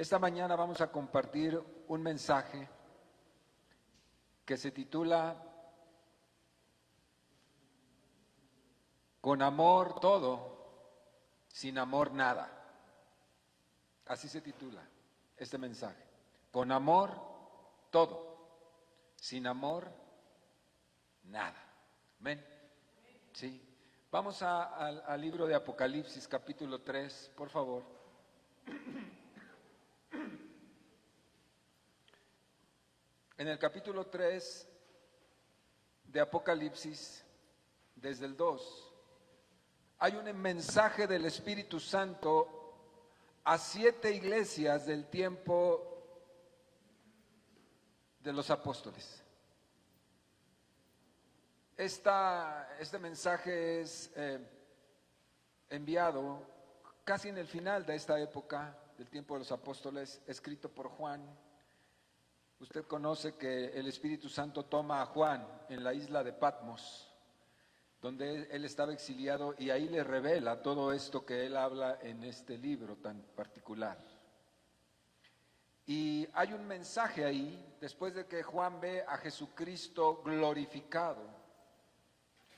Esta mañana vamos a compartir un mensaje que se titula Con amor todo, sin amor nada. Así se titula este mensaje. Con amor todo, sin amor nada. Amén. Sí. Vamos al libro de Apocalipsis, capítulo 3, por favor. En el capítulo 3 de Apocalipsis, desde el 2, hay un mensaje del Espíritu Santo a 7 iglesias del tiempo de los apóstoles. Este mensaje es enviado casi en el final de esta época del tiempo de los apóstoles, escrito por Juan. Usted conoce que el Espíritu Santo toma a Juan en la isla de Patmos, donde él estaba exiliado, y ahí le revela todo esto que él habla en este libro tan particular. Y hay un mensaje ahí, después de que Juan ve a Jesucristo glorificado,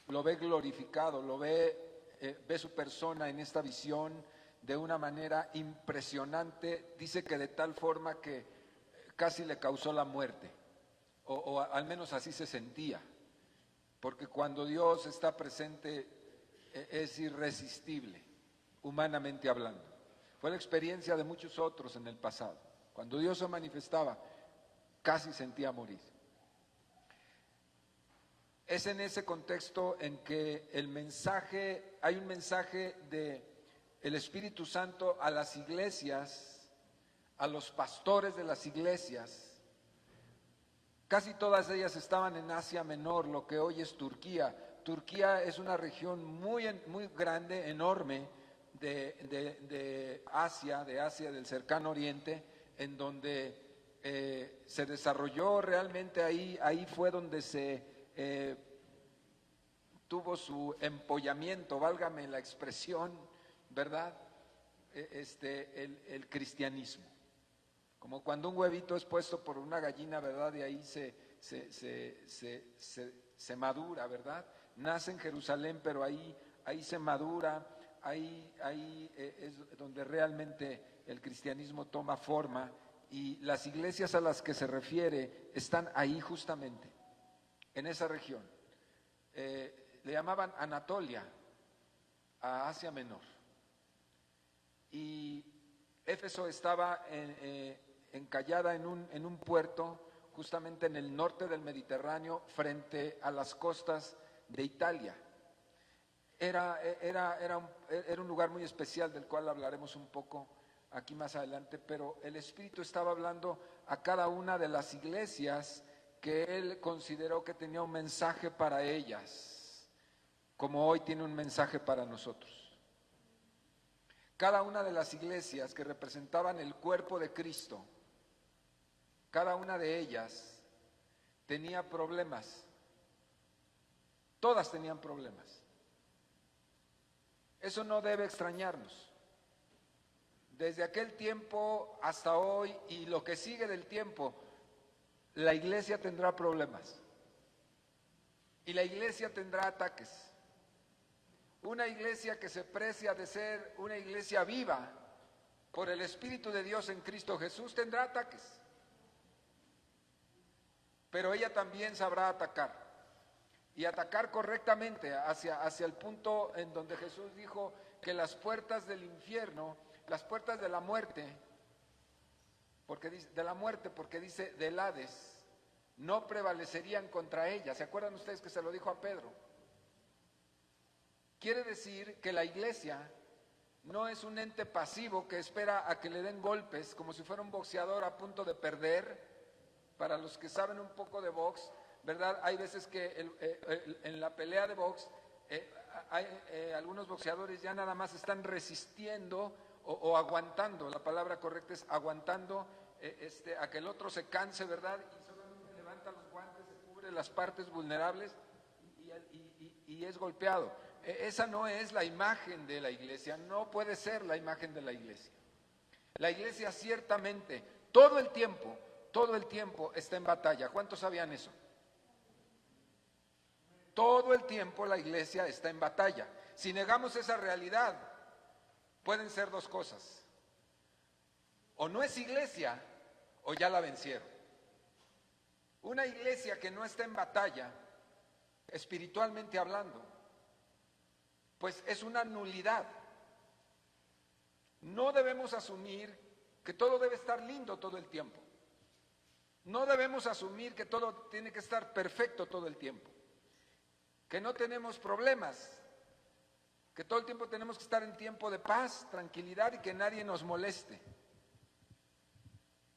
lo ve glorificado, ve su persona en esta visión de una manera impresionante. Dice que de tal forma que casi le causó la muerte, o al menos así se sentía, porque cuando Dios está presente es irresistible, humanamente hablando. Fue la experiencia de muchos otros en el pasado. Cuando Dios se manifestaba, casi sentía morir. Es en ese contexto en que hay un mensaje de el Espíritu Santo a las iglesias, a los pastores de las iglesias. Casi todas ellas estaban en Asia Menor, lo que hoy es Turquía. Turquía es una región muy grande, enorme de Asia, del cercano oriente, en donde se desarrolló realmente ahí fue donde se tuvo su empollamiento, válgame la expresión, ¿verdad? El cristianismo. Como cuando un huevito es puesto por una gallina, ¿verdad? Y ahí se madura, ¿verdad? Nace en Jerusalén, pero ahí se madura, ahí es donde realmente el cristianismo toma forma, y las iglesias a las que se refiere están ahí justamente, en esa región. Le llamaban Anatolia, a Asia Menor. Y Éfeso estaba encallada en un puerto justamente en el norte del Mediterráneo, frente a las costas de Italia. Era un lugar muy especial, del cual hablaremos un poco aquí más adelante, pero el Espíritu estaba hablando a cada una de las iglesias que él consideró que tenía un mensaje para ellas, como hoy tiene un mensaje para nosotros. Cada una de las iglesias que representaban el cuerpo de Cristo, cada una de ellas tenía problemas. Todas tenían problemas. Eso no debe extrañarnos. Desde aquel tiempo hasta hoy y lo que sigue del tiempo, la iglesia tendrá problemas. Y la iglesia tendrá ataques. Una iglesia que se precia de ser una iglesia viva por el Espíritu de Dios en Cristo Jesús tendrá ataques. Pero ella también sabrá atacar. Y atacar correctamente hacia el punto en donde Jesús dijo que las puertas del infierno, las puertas de la muerte, porque dice del Hades, no prevalecerían contra ella. ¿Se acuerdan ustedes que se lo dijo a Pedro? Quiere decir que la iglesia no es un ente pasivo que espera a que le den golpes, como si fuera un boxeador a punto de perder. Para los que saben un poco de box, ¿verdad? Hay veces que en la pelea de box algunos boxeadores ya nada más están resistiendo o aguantando. La palabra correcta es aguantando a que el otro se canse, ¿verdad? Y solamente levanta los guantes, se cubre las partes vulnerables y es golpeado. Esa no es la imagen de la iglesia, no puede ser la imagen de la iglesia. La iglesia ciertamente, todo el tiempo está en batalla. ¿Cuántos sabían eso? Todo el tiempo la iglesia está en batalla. Si negamos esa realidad, pueden ser dos cosas. O no es iglesia, o ya la vencieron. Una iglesia que no está en batalla, espiritualmente hablando, pues es una nulidad. No debemos asumir que todo debe estar lindo todo el tiempo. No debemos asumir que todo tiene que estar perfecto todo el tiempo. Que no tenemos problemas, que todo el tiempo tenemos que estar en tiempo de paz, tranquilidad y que nadie nos moleste.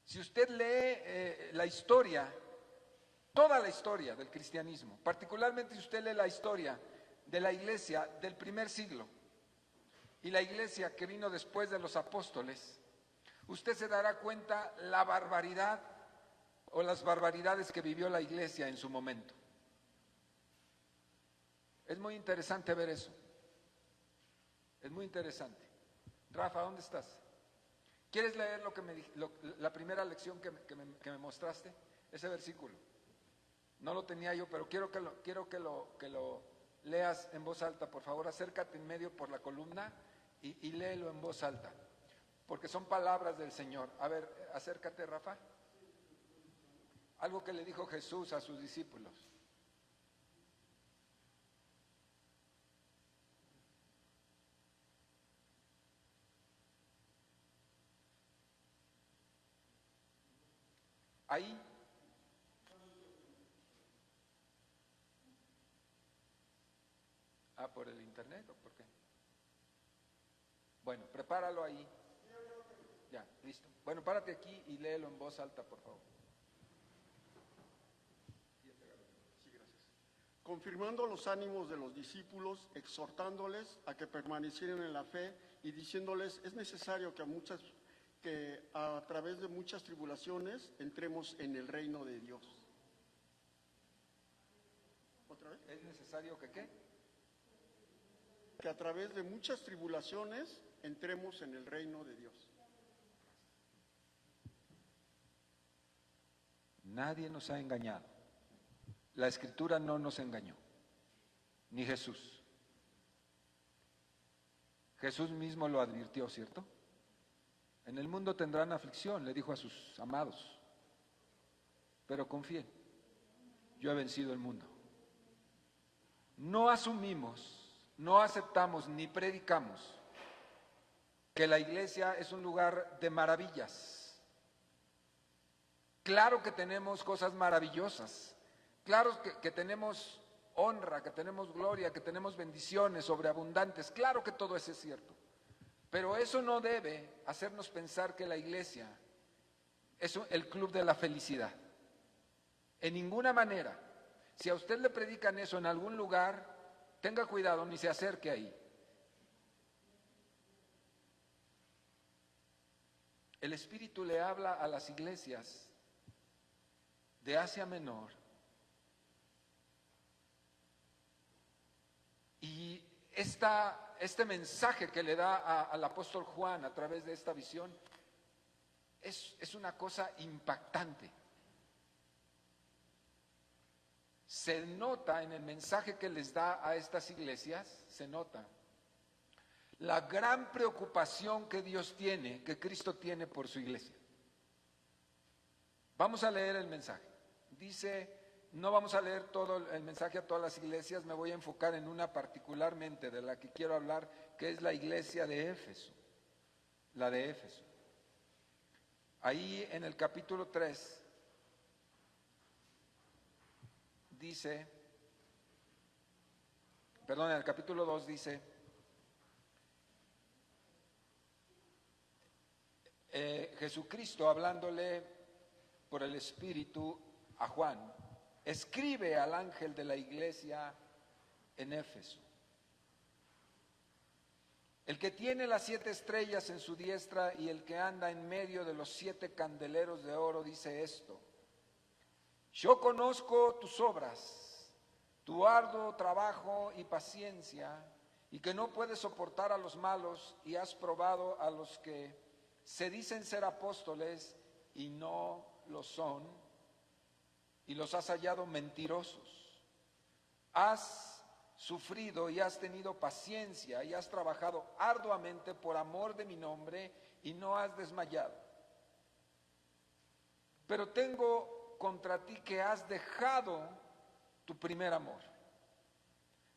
Si usted lee la historia, toda la historia del cristianismo, particularmente si usted lee la historia de la iglesia del primer siglo y la iglesia que vino después de los apóstoles, usted se dará cuenta la barbaridad o las barbaridades que vivió la iglesia en su momento. Es muy interesante ver eso. Es muy interesante. Rafa, ¿dónde estás? ¿Quieres leer la primera lección que me mostraste? Ese versículo. No lo tenía yo, pero quiero que lo leas en voz alta. Por favor, acércate en medio por la columna y léelo en voz alta. Porque son palabras del Señor. A ver, acércate, Rafa. Algo que le dijo Jesús a sus discípulos. Ahí. Ah, ¿por el internet o por qué? Bueno, prepáralo ahí. Ya, listo. Bueno, párate aquí y léelo en voz alta, por favor. Sí, gracias. Confirmando los ánimos de los discípulos, exhortándoles a que permanecieran en la fe y diciéndoles, es necesario que a través de muchas tribulaciones entremos en el reino de Dios. ¿Otra vez? ¿Es necesario que qué? Que a través de muchas tribulaciones entremos en el reino de Dios. Nadie nos ha engañado. La Escritura no nos engañó, ni Jesús. Jesús mismo lo advirtió, ¿cierto? En el mundo tendrán aflicción, le dijo a sus amados, pero confíen, yo he vencido el mundo. No asumimos, no aceptamos ni predicamos que la iglesia es un lugar de maravillas. Claro que tenemos cosas maravillosas, claro que tenemos honra, que tenemos gloria, que tenemos bendiciones sobreabundantes, claro que todo eso es cierto. Pero eso no debe hacernos pensar que la iglesia es el club de la felicidad. En ninguna manera. Si a usted le predican eso en algún lugar, tenga cuidado, ni se acerque ahí. El Espíritu le habla a las iglesias de Asia Menor y este mensaje que le da al apóstol Juan a través de esta visión es una cosa impactante. Se nota en el mensaje que les da a estas iglesias, se nota la gran preocupación que Dios tiene, que Cristo tiene por su iglesia. Vamos a leer el mensaje. Dice, no vamos a leer todo el mensaje a todas las iglesias, me voy a enfocar en una particularmente de la que quiero hablar, que es la iglesia de Éfeso, la de Éfeso. Ahí en el capítulo 3 dice, perdón, en el capítulo 2 dice, Jesucristo hablándole por el Espíritu a Juan, escribe al ángel de la iglesia en Éfeso. El que tiene las 7 estrellas en su diestra y el que anda en medio de los 7 candeleros de oro dice esto: yo conozco tus obras, tu arduo trabajo y paciencia, y que no puedes soportar a los malos y has probado a los que se dicen ser apóstoles y no lo son, y los has hallado mentirosos. Has sufrido y has tenido paciencia y has trabajado arduamente por amor de mi nombre y no has desmayado. Pero tengo contra ti que has dejado tu primer amor.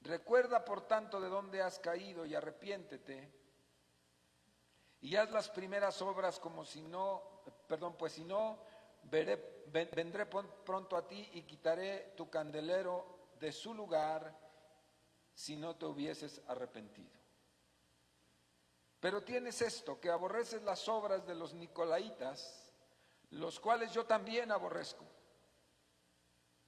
Recuerda por tanto de dónde has caído y arrepiéntete y haz las primeras obras pues si no, vendré pronto a ti y quitaré tu candelero de su lugar si no te hubieses arrepentido. Pero tienes esto, que aborreces las obras de los nicolaítas, los cuales yo también aborrezco.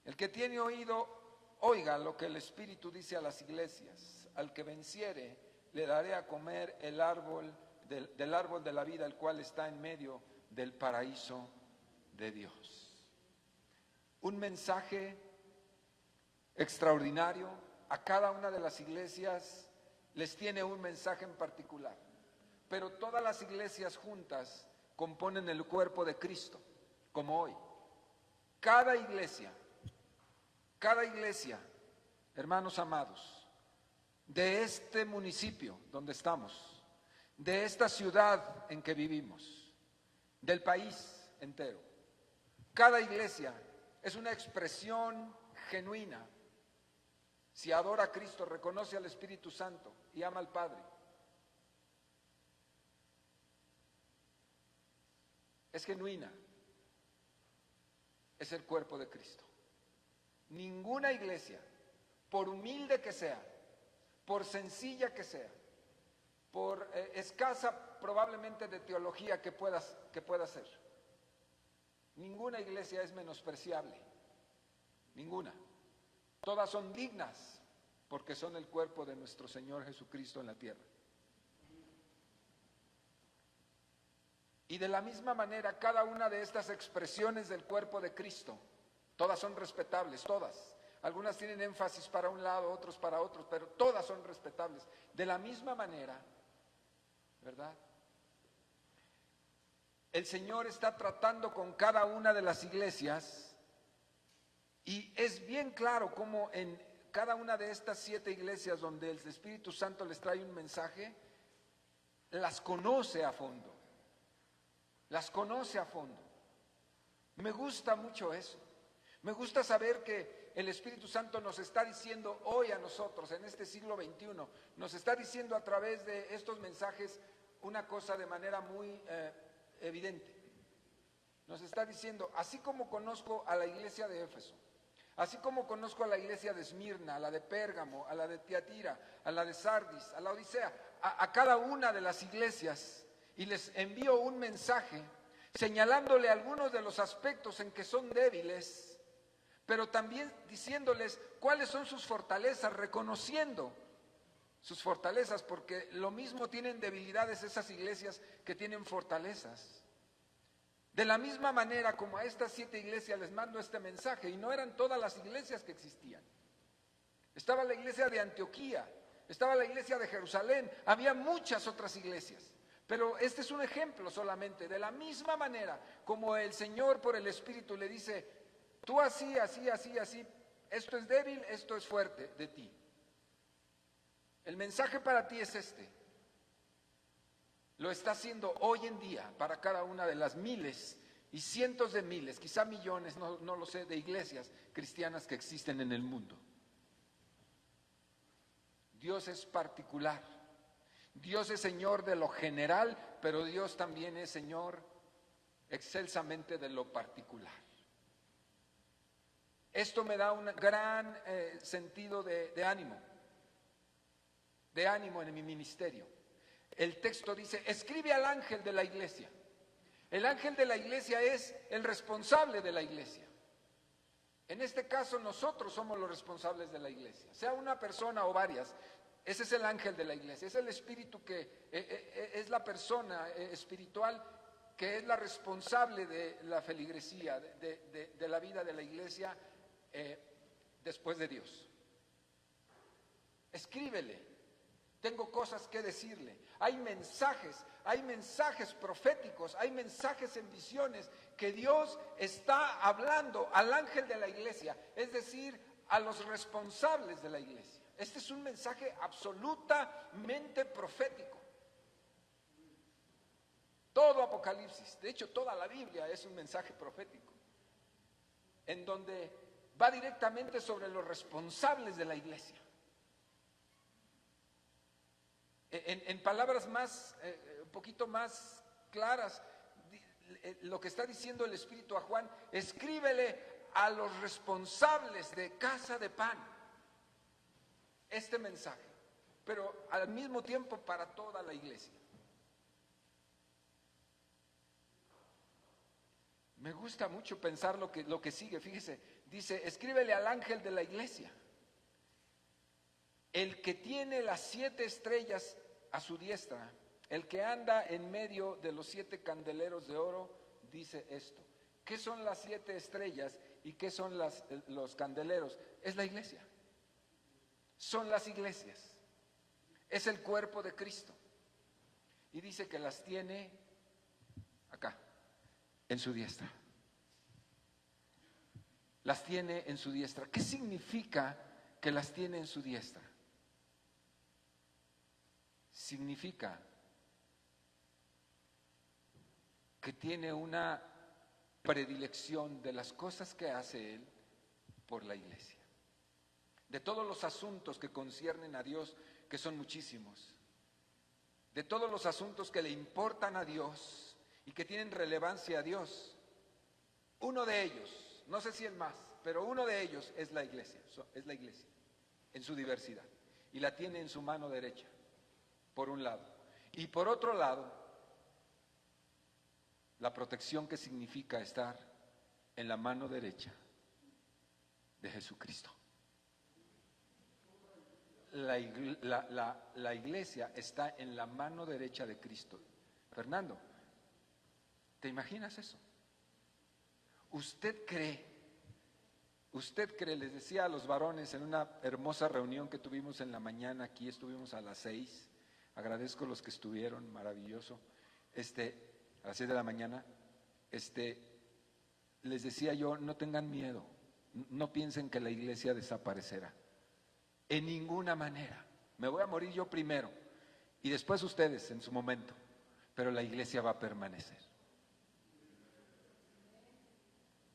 El que tiene oído, oiga lo que el Espíritu dice a las iglesias. Al que venciere, le daré a comer del árbol de la vida, el cual está en medio del paraíso de Dios. Un mensaje extraordinario. A cada una de las iglesias les tiene un mensaje en particular, pero todas las iglesias juntas componen el cuerpo de Cristo, como hoy. Cada iglesia, hermanos amados, de este municipio donde estamos, de esta ciudad en que vivimos, del país entero, cada iglesia es una expresión genuina. Si adora a Cristo, reconoce al Espíritu Santo y ama al Padre, es genuina, es el cuerpo de Cristo. Ninguna iglesia, por humilde que sea, por sencilla que sea, por escasa probablemente de teología que pueda ser, ninguna iglesia es menospreciable, ninguna. Todas son dignas porque son el cuerpo de nuestro Señor Jesucristo en la tierra. Y de la misma manera, cada una de estas expresiones del cuerpo de Cristo, todas son respetables, todas. Algunas tienen énfasis para un lado, otros para otros, pero todas son respetables. De la misma manera, ¿verdad? El Señor está tratando con cada una de las iglesias. Y es bien claro cómo en cada una de estas 7 iglesias donde el Espíritu Santo les trae un mensaje, las conoce a fondo. Las conoce a fondo. Me gusta mucho eso. Me gusta saber que el Espíritu Santo nos está diciendo hoy a nosotros, en este siglo XXI, nos está diciendo a través de estos mensajes una cosa de manera muy evidente. Nos está diciendo, así como conozco a la iglesia de Éfeso, así como conozco a la iglesia de Esmirna, a la de Pérgamo, a la de Tiatira, a la de Sardis, a la Odisea, a cada una de las iglesias, y les envío un mensaje señalándole algunos de los aspectos en que son débiles, pero también diciéndoles cuáles son sus fortalezas, reconociendo sus fortalezas, porque lo mismo tienen debilidades esas iglesias que tienen fortalezas. De la misma manera como a estas 7 iglesias les mando este mensaje, y no eran todas las iglesias que existían. Estaba la iglesia de Antioquía, estaba la iglesia de Jerusalén, había muchas otras iglesias, pero este es un ejemplo solamente. De la misma manera como el Señor por el Espíritu le dice, tú así, esto es débil, esto es fuerte de ti. El mensaje para ti es este. Lo está haciendo hoy en día para cada una de las miles y cientos de miles, quizá millones, no lo sé, de iglesias cristianas que existen en el mundo. Dios es particular. Dios es Señor de lo general, pero Dios también es Señor excelsamente de lo particular. Esto me da un gran sentido de ánimo en mi ministerio. El texto dice, escribe al ángel de la iglesia. El ángel de la iglesia es el responsable de la iglesia. En este caso nosotros somos los responsables de la iglesia, sea una persona o varias. Ese es el ángel de la iglesia, es el espíritu que es la persona espiritual que es la responsable de la feligresía, de la vida de la iglesia después de Dios. Escríbele, tengo cosas que decirle. hay mensajes proféticos, hay mensajes en visiones que Dios está hablando al ángel de la iglesia, es decir, a los responsables de la iglesia. Este es un mensaje absolutamente profético. Todo Apocalipsis, de hecho toda la Biblia es un mensaje profético, en donde va directamente sobre los responsables de la iglesia. En palabras más, un poquito más claras, lo que está diciendo el Espíritu a Juan: escríbele a los responsables de Casa de Pan este mensaje, pero al mismo tiempo para toda la iglesia. Me gusta mucho pensar lo que sigue. Fíjese, dice: escríbele al ángel de la iglesia, el que tiene las 7 estrellas a su diestra, el que anda en medio de los 7 candeleros de oro, dice esto. ¿Qué son las 7 estrellas y qué son los candeleros? Es la iglesia. Son las iglesias. Es el cuerpo de Cristo. Y dice que las tiene acá, en su diestra. Las tiene en su diestra. ¿Qué significa que las tiene en su diestra? Significa que tiene una predilección de las cosas que hace Él por la iglesia. De todos los asuntos que conciernen a Dios, que son muchísimos. De todos los asuntos que le importan a Dios y que tienen relevancia a Dios. Uno de ellos, no sé si el más, pero uno de ellos es la iglesia, en su diversidad. Y la tiene en su mano derecha, por un lado. Y por otro lado, la protección que significa estar en la mano derecha de Jesucristo. La iglesia está en la mano derecha de Cristo. Fernando, ¿te imaginas eso? ¿Usted cree, les decía a los varones en una hermosa reunión que tuvimos en la mañana, aquí estuvimos a las 6, agradezco a los que estuvieron, maravilloso, a las 6 de la mañana, les decía yo: no tengan miedo, no piensen que la iglesia desaparecerá, en ninguna manera. Me voy a morir yo primero y después ustedes en su momento, pero la iglesia va a permanecer.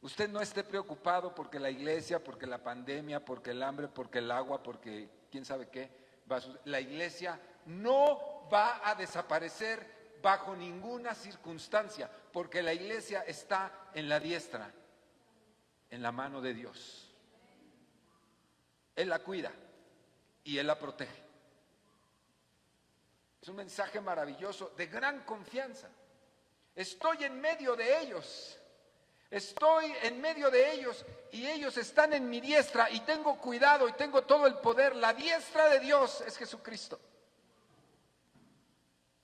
Usted no esté preocupado porque la iglesia, porque la pandemia, porque el hambre, porque el agua, porque quién sabe qué va a suceder. La iglesia no va a desaparecer bajo ninguna circunstancia, porque la iglesia está en la diestra, en la mano de Dios. Él la cuida y Él la protege. Es un mensaje maravilloso, de gran confianza. Estoy en medio de ellos. Estoy en medio de ellos y ellos están en mi diestra y tengo cuidado y tengo todo el poder. La diestra de Dios es Jesucristo.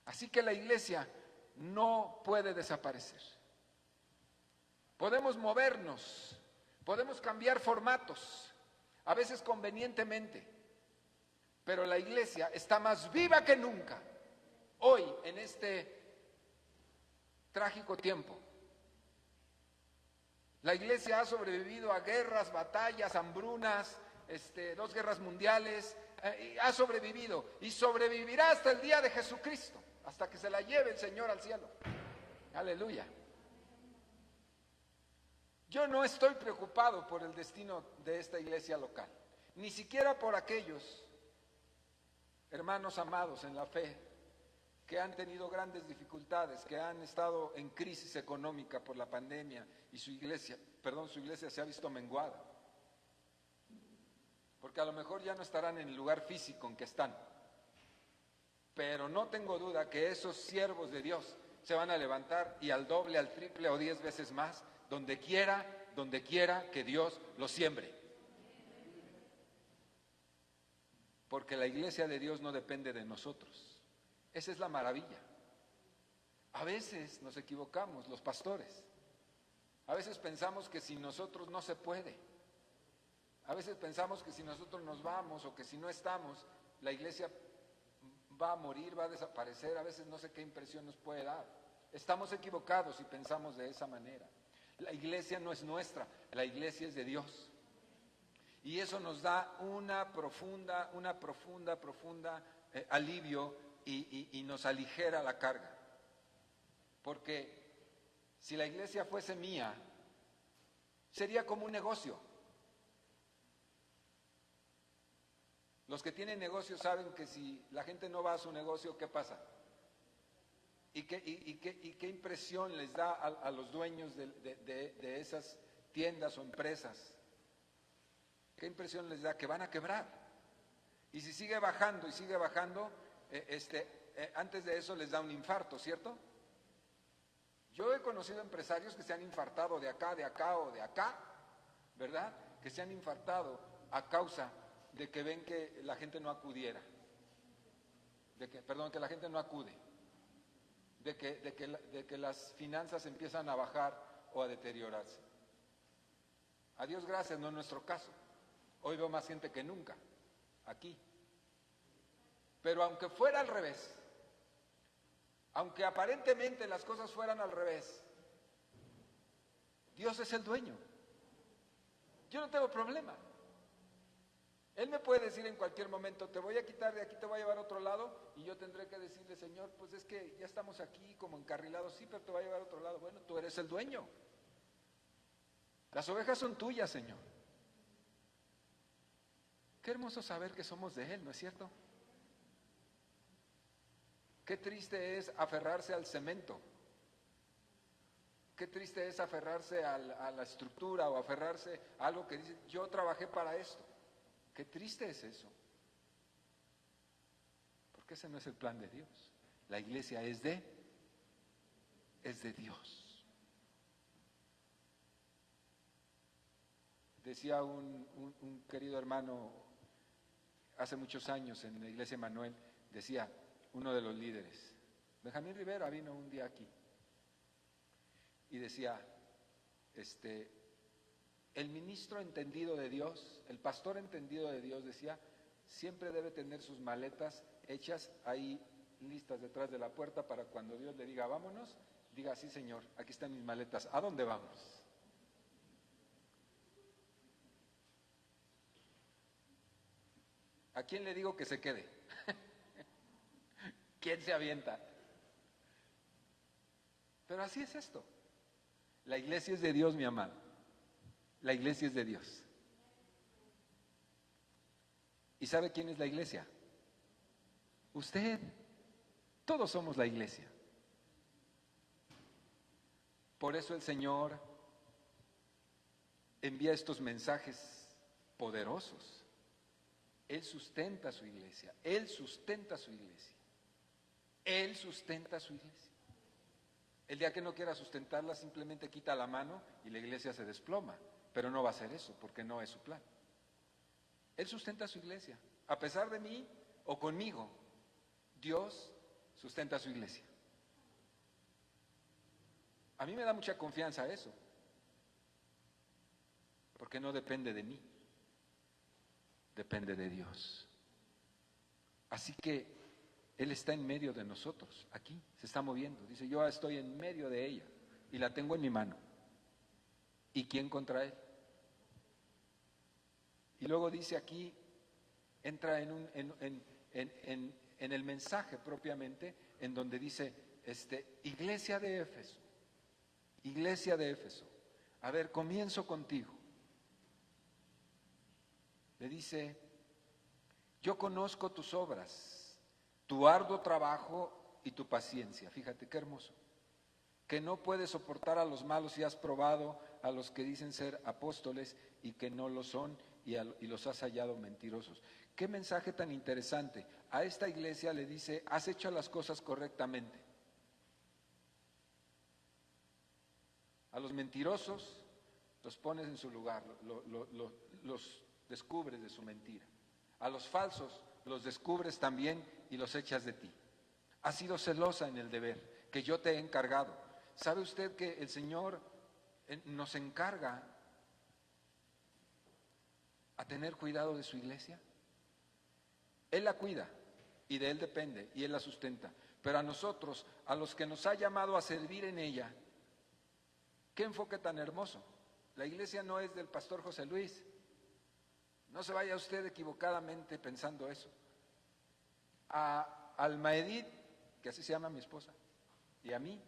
Así que la iglesia no puede desaparecer. Podemos movernos, podemos cambiar formatos, a veces convenientemente, pero la iglesia está más viva que nunca hoy en este trágico tiempo. La iglesia ha sobrevivido a guerras, batallas, hambrunas, 2 guerras mundiales, ha sobrevivido y sobrevivirá hasta el día de Jesucristo, hasta que se la lleve el Señor al cielo. Aleluya. Yo no estoy preocupado por el destino de esta iglesia local, ni siquiera por aquellos hermanos amados en la fe que han tenido grandes dificultades, que han estado en crisis económica por la pandemia y su iglesia se ha visto menguada. Porque a lo mejor ya no estarán en el lugar físico en que están. Pero no tengo duda que esos siervos de Dios se van a levantar y al doble, al triple o 10 veces más, donde quiera que Dios los siembre. Porque la iglesia de Dios no depende de nosotros. Esa es la maravilla. A veces nos equivocamos, los pastores. A veces pensamos que sin nosotros no se puede. A veces pensamos que si nosotros nos vamos o que si no estamos, la iglesia va a morir, va a desaparecer, a veces no sé qué impresión nos puede dar. Estamos equivocados si pensamos de esa manera. La iglesia no es nuestra, la iglesia es de Dios. Y eso nos da una profunda alivio y nos aligera la carga. Porque si la iglesia fuese mía, sería como un negocio. Los que tienen negocio saben que si la gente no va a su negocio, ¿qué pasa? ¿Y qué impresión les da a los dueños de esas tiendas o empresas? ¿Qué impresión les da? Que van a quebrar. Y si sigue bajando y sigue bajando, antes de eso les da un infarto, ¿cierto? Yo he conocido empresarios que se han infartado de acá o de acá, ¿verdad? Que se han infartado a causa de que ven que la gente no acudiera, que la gente no acude, de que las finanzas empiezan a bajar o a deteriorarse. A Dios gracias, no es nuestro caso. Hoy veo más gente que nunca, aquí. Pero aunque fuera al revés, aunque aparentemente las cosas fueran al revés, Dios es el dueño. Yo no tengo problema. Él me puede decir en cualquier momento, te voy a quitar de aquí, te voy a llevar a otro lado, y yo tendré que decirle, Señor, pues es que ya estamos aquí como encarrilados, sí, pero te voy a llevar a otro lado. Bueno, tú eres el dueño. Las ovejas son tuyas, Señor. Qué hermoso saber que somos de Él, ¿no es cierto? Qué triste es aferrarse al cemento. Qué triste es aferrarse a la estructura o aferrarse a algo que dice, yo trabajé para esto. Qué triste es eso. Porque ese no es el plan de Dios. La iglesia es de Dios. Decía un querido hermano hace muchos años en la iglesia Manuel, decía uno de los líderes, Benjamín Rivera vino un día aquí y decía, el ministro entendido de Dios, el pastor entendido de Dios, decía, siempre debe tener sus maletas hechas ahí, listas detrás de la puerta, para cuando Dios le diga, vámonos, diga, sí, Señor, aquí están mis maletas, ¿a dónde vamos? ¿A quién le digo que se quede? ¿Quién se avienta? Pero así es esto. La iglesia es de Dios, mi amado. La iglesia es de Dios. ¿Y sabe quién es la iglesia? Usted. Todos somos la iglesia. Por eso el Señor envía estos mensajes poderosos. Él sustenta su iglesia. Él sustenta su iglesia. Él sustenta su iglesia. El día que no quiera sustentarla, simplemente quita la mano y la iglesia se desploma. Pero no va a hacer eso, porque no es su plan. Él sustenta su iglesia. A pesar de mí o conmigo, Dios sustenta su iglesia. A mí me da mucha confianza eso, porque no depende de mí, depende de Dios. Así que Él está en medio de nosotros, aquí, se está moviendo. Dice, yo estoy en medio de ella y la tengo en mi mano. ¿Y quién contra Él? Y luego dice aquí, entra en el mensaje propiamente, en donde dice, iglesia de Éfeso, iglesia de Éfeso. A ver, comienzo contigo. Le dice, yo conozco tus obras, tu arduo trabajo y tu paciencia. Fíjate qué hermoso. Que no puedes soportar a los malos y has probado a los que dicen ser apóstoles y que no lo son y los has hallado mentirosos. Qué mensaje tan interesante. A esta iglesia le dice, has hecho las cosas correctamente. A los mentirosos los pones en su lugar, los descubres de su mentira. A los falsos los descubres también y los echas de ti. Has sido celosa en el deber que yo te he encargado. ¿Sabe usted que el Señor nos encarga a tener cuidado de su iglesia? Él la cuida, y de Él depende y Él la sustenta. Pero a nosotros, a los que nos ha llamado a servir en ella, qué enfoque tan hermoso. La iglesia no es del pastor José Luis. No se vaya usted equivocadamente pensando eso. A Alma Edith, que así se llama mi esposa, y a mí,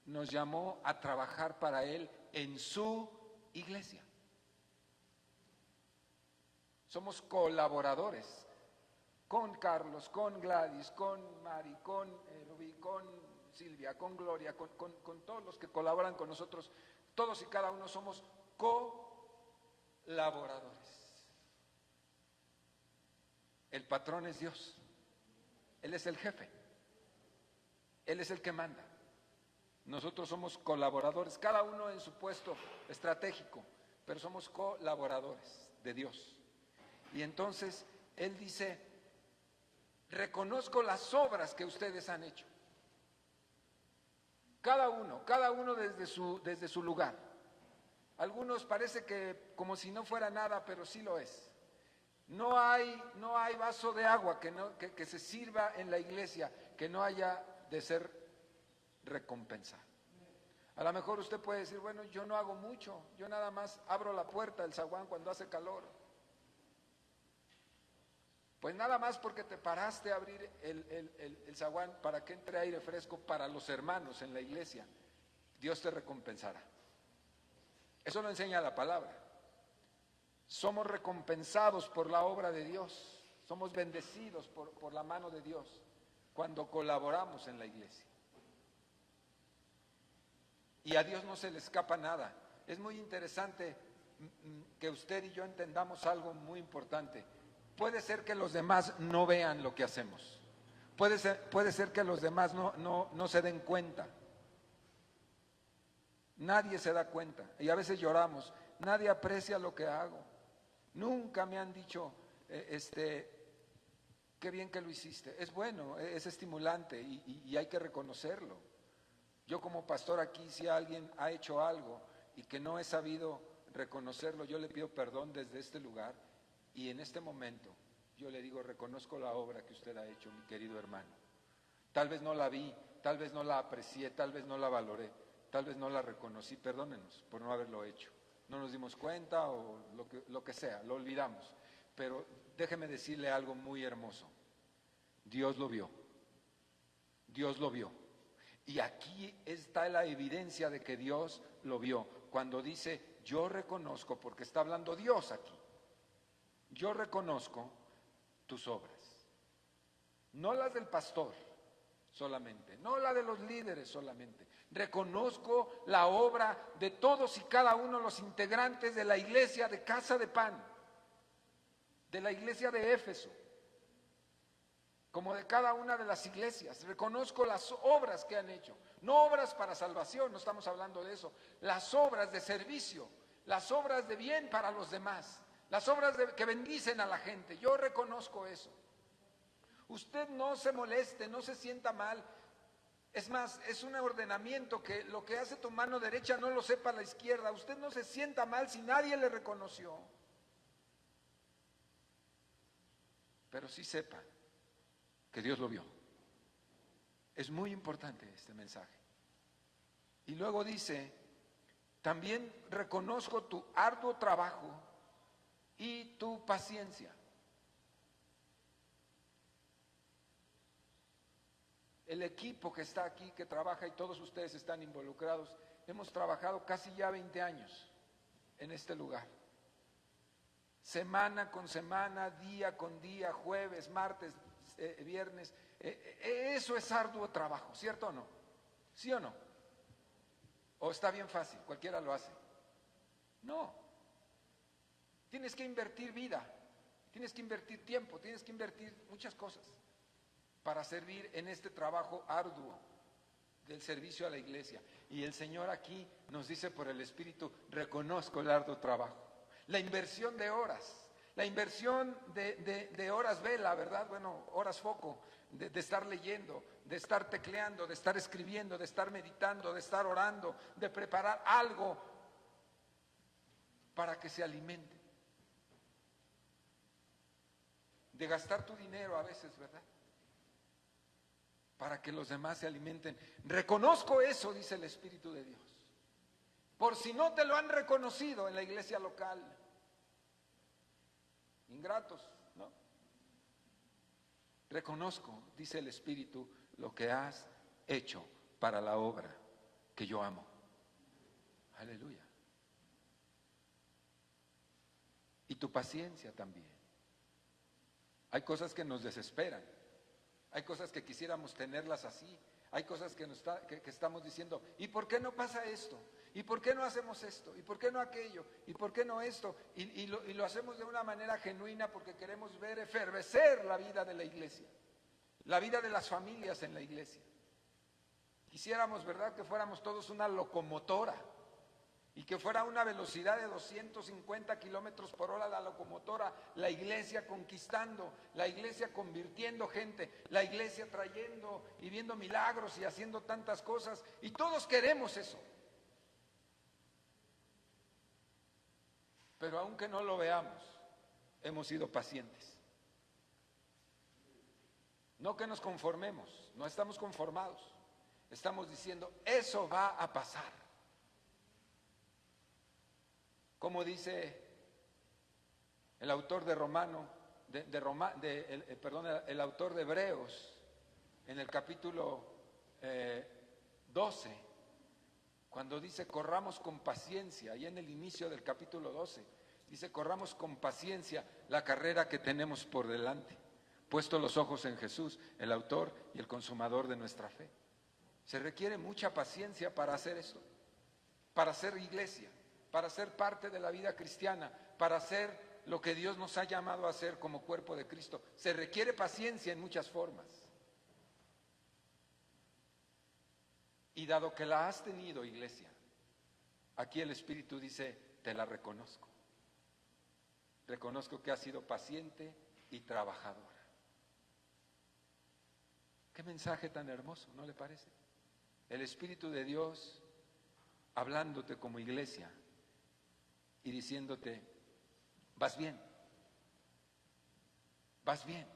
nos llamó a trabajar para Él en su iglesia. Somos colaboradores con Carlos, con Gladys, con Mari, con Rubí, con Silvia, con Gloria, con todos los que colaboran con nosotros. Todos y cada uno somos colaboradores. El patrón es Dios. Él es el jefe. Él es el que manda. Nosotros somos colaboradores, cada uno en su puesto estratégico, pero somos colaboradores de Dios. Y entonces Él dice, reconozco las obras que ustedes han hecho. Cada uno desde su lugar. Algunos parece que como si no fuera nada, pero sí lo es. No hay vaso de agua que se sirva en la iglesia que no haya de ser recompensado. A lo mejor usted puede decir, bueno, yo no hago mucho, yo nada más abro la puerta del zaguán cuando hace calor. Pues nada más porque te paraste a abrir el zaguán para que entre aire fresco para los hermanos en la iglesia, Dios te recompensará. Eso lo enseña la palabra. Somos recompensados por la obra de Dios, somos bendecidos por la mano de Dios cuando colaboramos en la iglesia. Y a Dios no se le escapa nada. Es muy interesante que usted y yo entendamos algo muy importante. Puede ser que los demás no vean lo que hacemos. Puede ser que los demás no se den cuenta. Nadie se da cuenta. Y a veces lloramos. Nadie aprecia lo que hago. Nunca me han dicho, qué bien que lo hiciste. Es bueno, es estimulante y hay que reconocerlo. Yo como pastor aquí, si alguien ha hecho algo y que no he sabido reconocerlo, yo le pido perdón desde este lugar y en este momento yo le digo, reconozco la obra que usted ha hecho, mi querido hermano. Tal vez no la vi, tal vez no la aprecié, tal vez no la valoré, tal vez no la reconocí, perdónenos por no haberlo hecho. No nos dimos cuenta o lo que sea, lo olvidamos. Pero déjeme decirle algo muy hermoso. Dios lo vio. Dios lo vio. Y aquí está la evidencia de que Dios lo vio. Cuando dice, yo reconozco, porque está hablando Dios aquí. Yo reconozco tus obras. No las del pastor solamente, no la de los líderes solamente. Reconozco la obra de todos y cada uno de los integrantes de la iglesia de Casa de Pan, de la iglesia de Éfeso, como de cada una de las iglesias. Reconozco las obras que han hecho, no obras para salvación, no estamos hablando de eso, las obras de servicio, las obras de bien para los demás, las obras que bendicen a la gente. Yo reconozco eso. Usted no se moleste, no se sienta mal. Es más, es un ordenamiento que lo que hace tu mano derecha no lo sepa la izquierda. Usted no se sienta mal si nadie le reconoció. Pero sí sepa que Dios lo vio. Es muy importante este mensaje. Y luego dice, también reconozco tu arduo trabajo y tu paciencia. El equipo que está aquí, que trabaja y todos ustedes están involucrados, hemos trabajado casi ya 20 años en este lugar. Semana con semana, día con día, jueves, martes, viernes. Eso es arduo trabajo, ¿cierto o no? ¿Sí o no? ¿O está bien fácil? Cualquiera lo hace. No. Tienes que invertir vida, tienes que invertir tiempo, tienes que invertir muchas cosas para servir en este trabajo arduo del servicio a la iglesia. Y el Señor aquí nos dice por el Espíritu, reconozco el arduo trabajo. La inversión de horas, la inversión de horas vela, ¿verdad? Bueno, horas foco, de estar leyendo, de estar tecleando, de estar escribiendo, de estar meditando, de estar orando, de preparar algo para que se alimente. de gastar tu dinero a veces, ¿verdad? Para que los demás se alimenten. Reconozco eso, dice el Espíritu de Dios. Por si no te lo han reconocido en la iglesia local. Ingratos, ¿no? Reconozco, dice el Espíritu, lo que has hecho para la obra que yo amo. Aleluya. Y tu paciencia también. Hay cosas que nos desesperan. Hay cosas que quisiéramos tenerlas así. Hay cosas que estamos diciendo, ¿y por qué no pasa esto? ¿Y por qué no hacemos esto? ¿Y por qué no aquello? ¿Y por qué no esto? Y lo hacemos de una manera genuina porque queremos ver efervecer la vida de la iglesia, la vida de las familias en la iglesia. Quisiéramos, ¿verdad?, que fuéramos todos una locomotora y que fuera una velocidad de 250 kilómetros por hora la locomotora, la iglesia conquistando, la iglesia convirtiendo gente, la iglesia trayendo y viendo milagros y haciendo tantas cosas, y todos queremos eso. Pero aunque no lo veamos, hemos sido pacientes. No que nos conformemos, no estamos conformados, estamos diciendo, eso va a pasar. Como dice el autor de el autor de Hebreos, en el capítulo 12, cuando dice corramos con paciencia, y en el inicio del capítulo 12, dice corramos con paciencia la carrera que tenemos por delante, puesto los ojos en Jesús, el autor y el consumador de nuestra fe. Se requiere mucha paciencia para hacer esto, para ser iglesia, para ser parte de la vida cristiana, para hacer lo que Dios nos ha llamado a hacer como cuerpo de Cristo. Se requiere paciencia en muchas formas. Y dado que la has tenido, iglesia, aquí el Espíritu dice, te la reconozco. Reconozco que has sido paciente y trabajadora. Qué mensaje tan hermoso, ¿no le parece? El Espíritu de Dios hablándote como iglesia y diciéndote, vas bien, vas bien.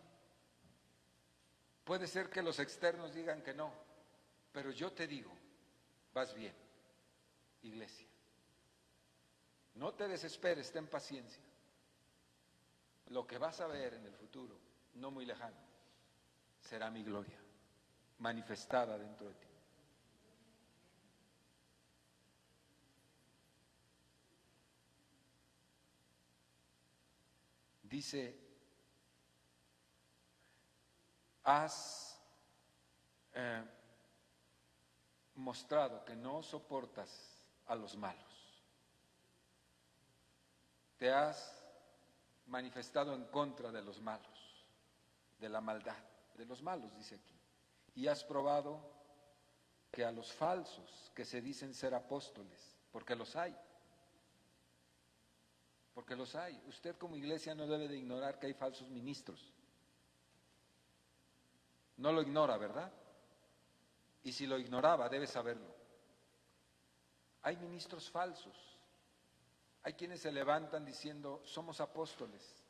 Puede ser que los externos digan que no, pero yo te digo, vas bien, iglesia. No te desesperes, ten paciencia. Lo que vas a ver en el futuro, no muy lejano, será mi gloria, manifestada dentro de ti. Dice, has mostrado que no soportas a los malos. Te has manifestado en contra de los malos, de la maldad, de los malos, dice aquí. Y has probado que a los falsos que se dicen ser apóstoles, porque los hay, porque los hay. Usted como iglesia no debe de ignorar que hay falsos ministros. No lo ignora, ¿verdad? Y si lo ignoraba, debe saberlo. Hay ministros falsos. Hay quienes se levantan diciendo, somos apóstoles.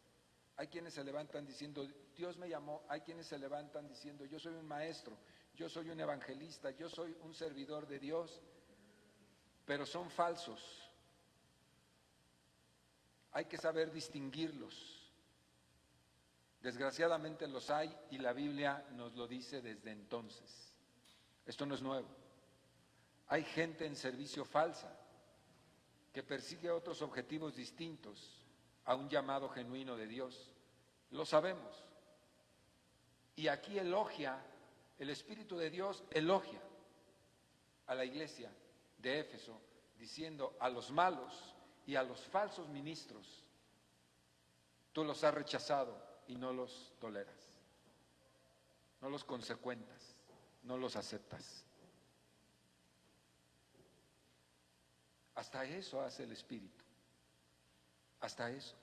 Hay quienes se levantan diciendo, Dios me llamó. Hay quienes se levantan diciendo, yo soy un maestro, yo soy un evangelista, yo soy un servidor de Dios. Pero son falsos. Hay que saber distinguirlos. Desgraciadamente los hay y la Biblia nos lo dice desde entonces. Esto no es nuevo. Hay gente en servicio falsa que persigue otros objetivos distintos a un llamado genuino de Dios. Lo sabemos. Y aquí elogia, el Espíritu de Dios elogia a la iglesia de Éfeso, diciendo a los malos y a los falsos ministros, tú los has rechazado y no los toleras, no los consecuentas, no los aceptas. Hasta eso hace el Espíritu, hasta eso.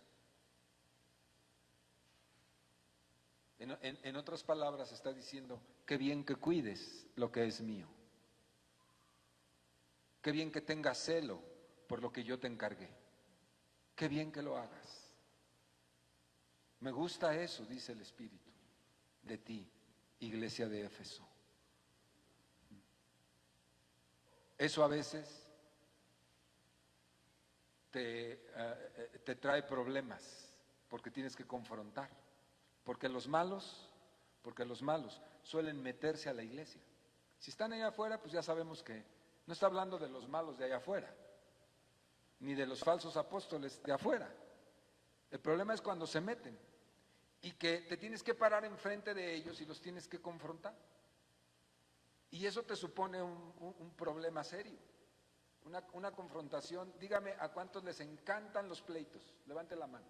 En otras palabras está diciendo, qué bien que cuides lo que es mío, qué bien que tengas celo por lo que yo te encargué, qué bien que lo hagas. Me gusta eso, dice el Espíritu, de ti, iglesia de Éfeso. Eso a veces te trae problemas, porque tienes que confrontar, porque los malos suelen meterse a la iglesia. Si están allá afuera, pues ya sabemos que no está hablando de los malos de allá afuera, ni de los falsos apóstoles de afuera. El problema es cuando se meten y que te tienes que parar enfrente de ellos y los tienes que confrontar. Y eso te supone un problema serio, una confrontación. Dígame, ¿a cuántos les encantan los pleitos? Levante la mano.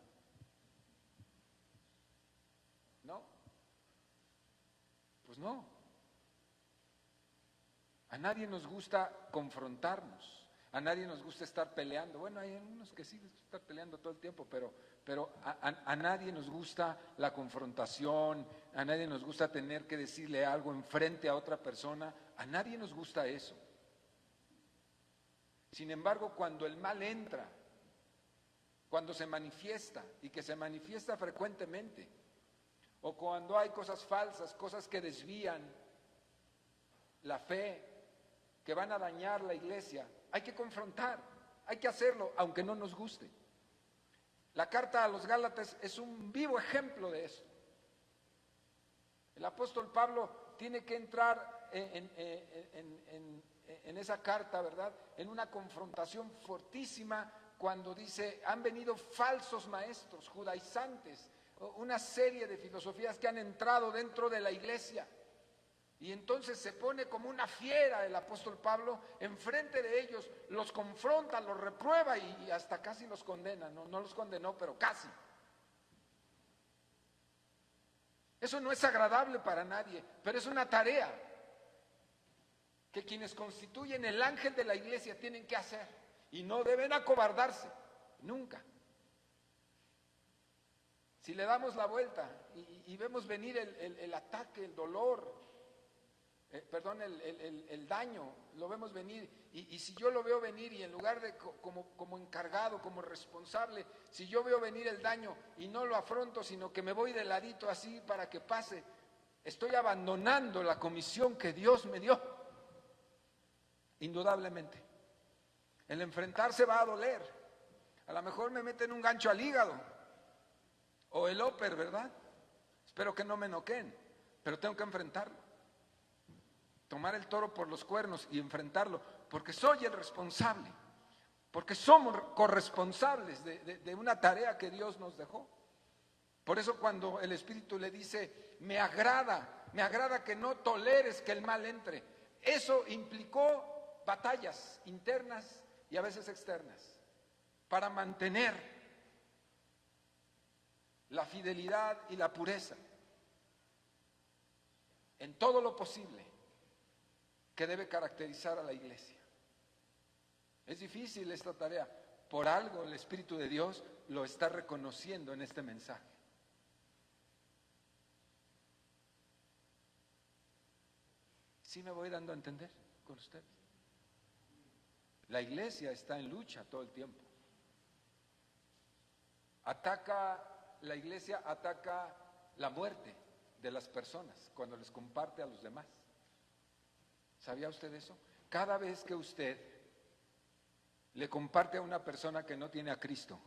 ¿No? Pues no. A nadie nos gusta confrontarnos, a nadie nos gusta estar peleando. Bueno, hay unos que sí les gusta estar peleando todo el tiempo, pero a nadie nos gusta la confrontación, a nadie nos gusta tener que decirle algo enfrente a otra persona, a nadie nos gusta eso. Sin embargo, cuando el mal entra, cuando se manifiesta y que se manifiesta frecuentemente, o cuando hay cosas falsas, cosas que desvían la fe, que van a dañar la iglesia, hay que confrontar, hay que hacerlo, aunque no nos guste. La carta a los Gálatas es un vivo ejemplo de eso. El apóstol Pablo tiene que entrar en esa carta, ¿verdad?, en una confrontación fortísima cuando dice, han venido falsos maestros, judaizantes, una serie de filosofías que han entrado dentro de la iglesia. Y entonces se pone como una fiera el apóstol Pablo enfrente de ellos, los confronta, los reprueba y hasta casi los condena. No los condenó, pero casi. Eso no es agradable para nadie, pero es una tarea que quienes constituyen el ángel de la iglesia tienen que hacer y no deben acobardarse, nunca. Si le damos la vuelta y vemos venir el ataque, el dolor, el daño, lo vemos venir, y si yo lo veo venir y en lugar de como encargado, como responsable, si yo veo venir el daño y no lo afronto, sino que me voy de ladito así para que pase, estoy abandonando la comisión que Dios me dio, indudablemente. El enfrentarse va a doler, a lo mejor me meten un gancho al hígado, o el óper, ¿verdad? Espero que no me noqueen, pero tengo que enfrentarlo. Tomar el toro por los cuernos y enfrentarlo, porque soy el responsable, porque somos corresponsables de una tarea que Dios nos dejó. Por eso cuando el Espíritu le dice, me agrada que no toleres que el mal entre, eso implicó batallas internas y a veces externas, para mantener la fidelidad y la pureza en todo lo posible que debe caracterizar a la iglesia. Es difícil esta tarea, por algo el Espíritu de Dios lo está reconociendo en este mensaje. ¿Sí me voy dando a entender con ustedes? La iglesia está en lucha todo el tiempo. La iglesia ataca la muerte de las personas cuando les comparte a los demás. ¿Sabía usted eso? Cada vez que usted le comparte a una persona que no tiene a Cristo,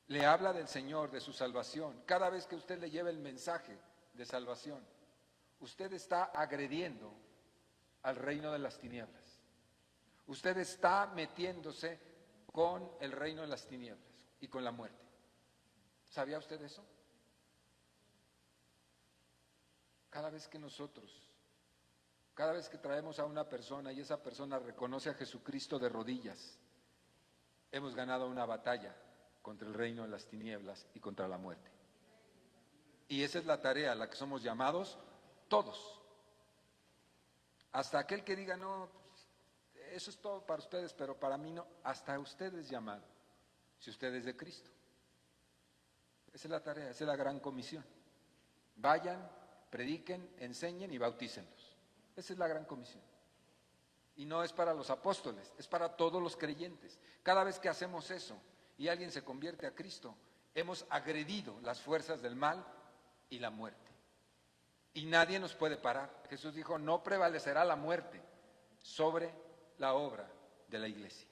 le habla del Señor, de su salvación, cada vez que usted le lleva el mensaje de salvación, usted está agrediendo al reino de las tinieblas. Usted está metiéndose con el reino de las tinieblas y con la muerte. ¿Sabía usted eso? Cada vez que traemos a una persona y esa persona reconoce a Jesucristo de rodillas, hemos ganado una batalla contra el reino de las tinieblas y contra la muerte. Y esa es la tarea a la que somos llamados todos. Hasta aquel que diga, no, eso es todo para ustedes, pero para mí no, hasta usted es llamado, si usted es de Cristo. Esa es la tarea, esa es la gran comisión. Vayan, prediquen, enseñen y bautícenlos. Esa es la gran comisión. Y no es para los apóstoles, es para todos los creyentes. Cada vez que hacemos eso y alguien se convierte a Cristo, hemos agredido las fuerzas del mal y la muerte. Y nadie nos puede parar. Jesús dijo, no prevalecerá la muerte sobre la obra de la iglesia.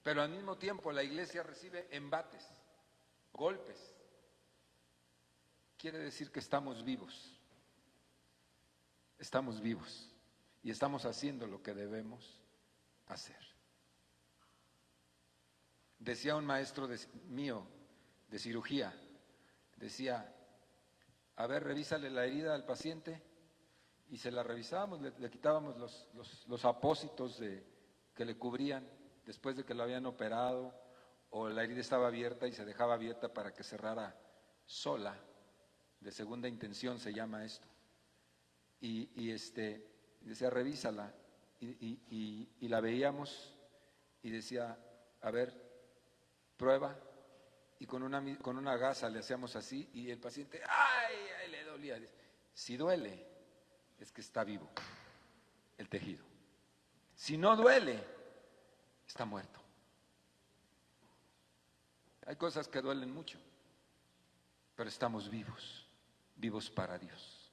Pero al mismo tiempo la iglesia recibe embates, golpes. Quiere decir que estamos vivos. Estamos vivos y estamos haciendo lo que debemos hacer. Decía un maestro mío de cirugía, decía, a ver, revísale la herida al paciente, y se la revisábamos, le quitábamos los apósitos que le cubrían después de que lo habían operado, o la herida estaba abierta y se dejaba abierta para que cerrara sola, de segunda intención se llama esto. Y decía, revísala, y la veíamos y decía, a ver, prueba, y con una gasa le hacíamos así, y el paciente, ¡ay! Le dolía. Si duele, es que está vivo el tejido. Si no duele, está muerto. Hay cosas que duelen mucho, pero estamos vivos, vivos para Dios,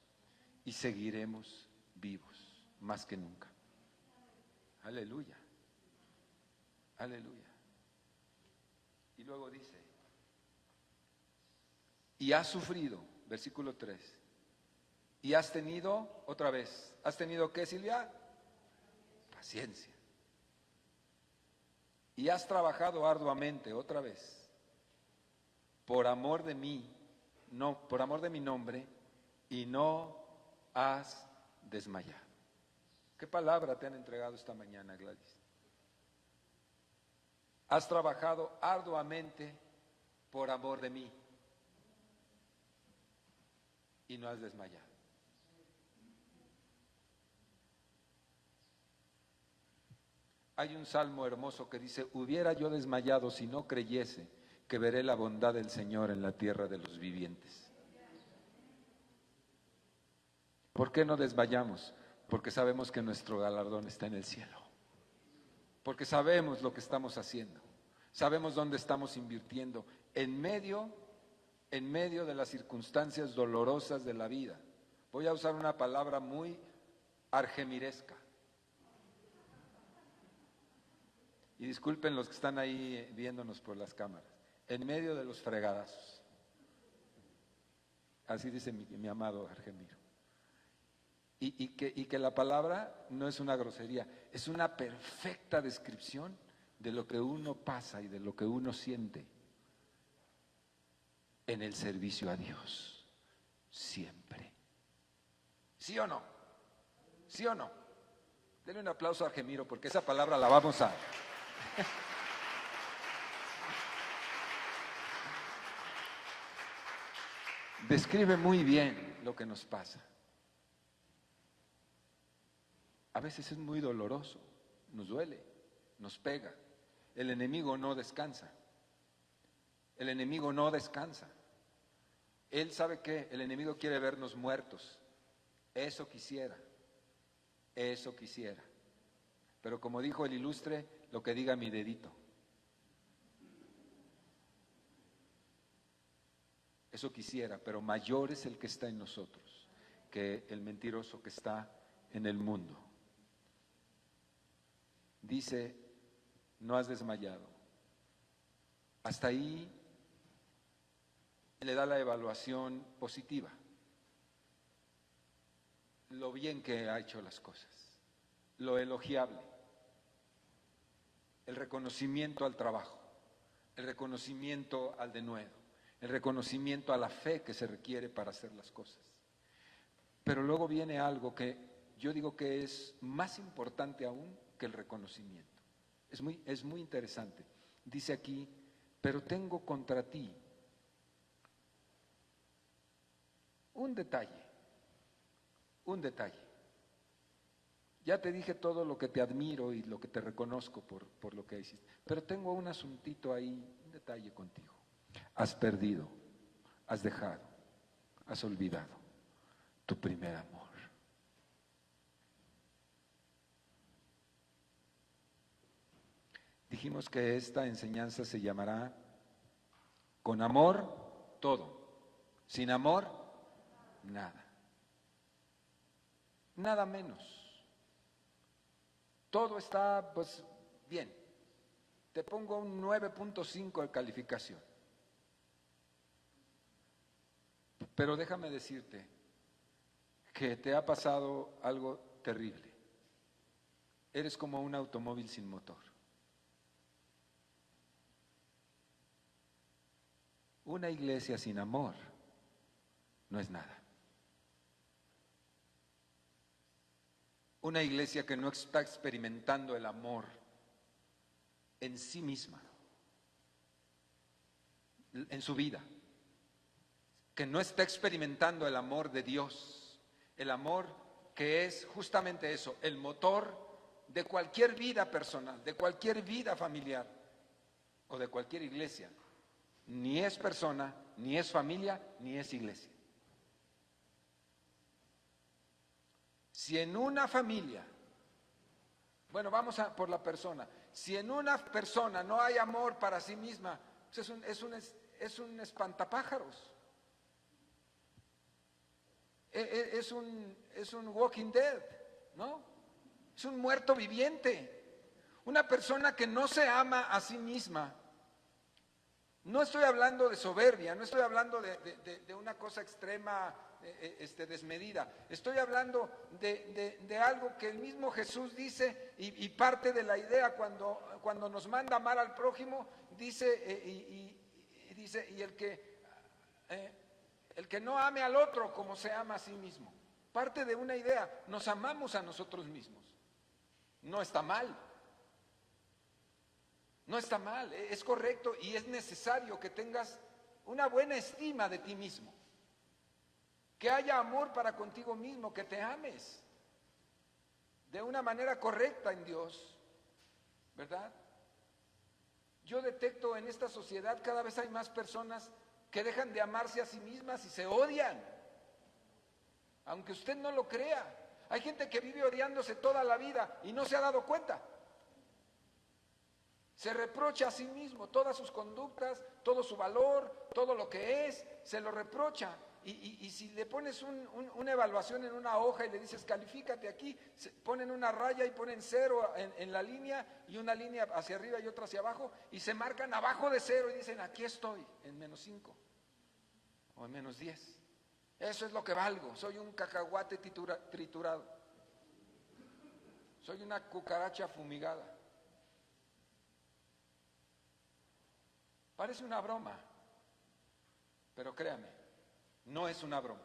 y seguiremos vivos más que nunca. Aleluya, aleluya. Y luego dice, y has sufrido, versículo 3, y has tenido, otra vez, ¿has tenido qué, Silvia? Paciencia. Y has trabajado arduamente, otra vez, por amor de mí, no, por amor de mi nombre, y no has desmayado. ¿Qué palabra te han entregado esta mañana, Gladys? Has trabajado arduamente por amor de mí y no has desmayado. Hay un salmo hermoso que dice, hubiera yo desmayado si no creyese que veré la bondad del Señor en la tierra de los vivientes. ¿Por qué no desmayamos? Porque sabemos que nuestro galardón está en el cielo. Porque sabemos lo que estamos haciendo. Sabemos dónde estamos invirtiendo. En medio de las circunstancias dolorosas de la vida. Voy a usar una palabra muy argemiresca. Y disculpen los que están ahí viéndonos por las cámaras. En medio de los fregadazos. Así dice mi amado Argemiro. Y que la palabra no es una grosería, es una perfecta descripción de lo que uno pasa y de lo que uno siente en el servicio a Dios, siempre. ¿Sí o no? ¿Sí o no? Denle un aplauso a Argemiro porque esa palabra la vamos a... Describe muy bien lo que nos pasa. A veces es muy doloroso, nos duele, nos pega. El enemigo no descansa. El enemigo no descansa. Él sabe que el enemigo quiere vernos muertos. Eso quisiera. Eso quisiera. Pero como dijo el ilustre, lo que diga mi dedito. Eso quisiera, pero mayor es el que está en nosotros que el mentiroso que está en el mundo. Dice, no has desmayado. Hasta ahí le da la evaluación positiva. Lo bien que ha hecho las cosas, lo elogiable, el reconocimiento al trabajo, el reconocimiento al denuedo, el reconocimiento a la fe que se requiere para hacer las cosas. Pero luego viene algo que yo digo que es más importante aún que el reconocimiento. Es muy interesante. Dice aquí, pero tengo contra ti un detalle. Ya te dije todo lo que te admiro y lo que te reconozco por lo que hiciste, pero tengo un asuntito ahí, un detalle contigo. Has perdido, has dejado, has olvidado tu primer amor. Dijimos que esta enseñanza se llamará Con amor, todo. Sin amor, nada. Nada menos. Todo está, pues, bien. Te pongo un 9.5 de calificación. Pero déjame decirte que te ha pasado algo terrible. Eres como un automóvil sin motor. Una iglesia sin amor no es nada. Una iglesia que no está experimentando el amor en sí misma, en su vida, que no está experimentando el amor de Dios, el amor que es justamente eso, el motor de cualquier vida personal, de cualquier vida familiar o de cualquier iglesia. Ni es persona, ni es familia, ni es iglesia. Si en una familia, bueno, vamos a por la persona, si en una persona no hay amor para sí misma, pues es un espantapájaros. Es un walking dead, ¿no? Es un muerto viviente. Una persona que no se ama a sí misma. No estoy hablando de soberbia, no estoy hablando de una cosa extrema, desmedida. Estoy hablando de algo que el mismo Jesús dice y parte de la idea cuando nos manda amar al prójimo, dice, dice, y el que no ame al otro como se ama a sí mismo. Parte de una idea, nos amamos a nosotros mismos. No está mal. No está mal, es correcto y es necesario que tengas una buena estima de ti mismo. Que haya amor para contigo mismo, que te ames de una manera correcta en Dios, ¿verdad? Yo detecto en esta sociedad cada vez hay más personas que dejan de amarse a sí mismas y se odian, aunque usted no lo crea. Hay gente que vive odiándose toda la vida y no se ha dado cuenta. Se reprocha a sí mismo todas sus conductas, todo su valor, todo lo que es, se lo reprocha. Y si le pones una evaluación en una hoja y le dices califícate aquí, ponen una raya y ponen 0 en la línea y una línea hacia arriba y otra hacia abajo y se marcan abajo de 0 y dicen aquí estoy en -5 o en -10. Eso es lo que valgo, soy un cacahuate triturado, soy una cucaracha fumigada. Parece una broma, pero créame, no es una broma.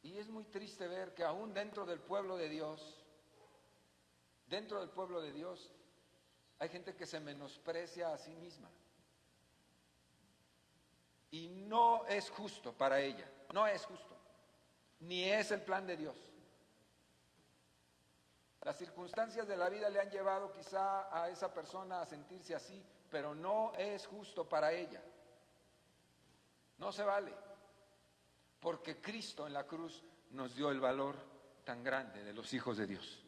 Y es muy triste ver que aún dentro del pueblo de Dios, hay gente que se menosprecia a sí misma. Y no es justo para ella, no es justo, ni es el plan de Dios. Las circunstancias de la vida le han llevado quizá a esa persona a sentirse así, pero no es justo para ella. No se vale, porque Cristo en la cruz nos dio el valor tan grande de los hijos de Dios.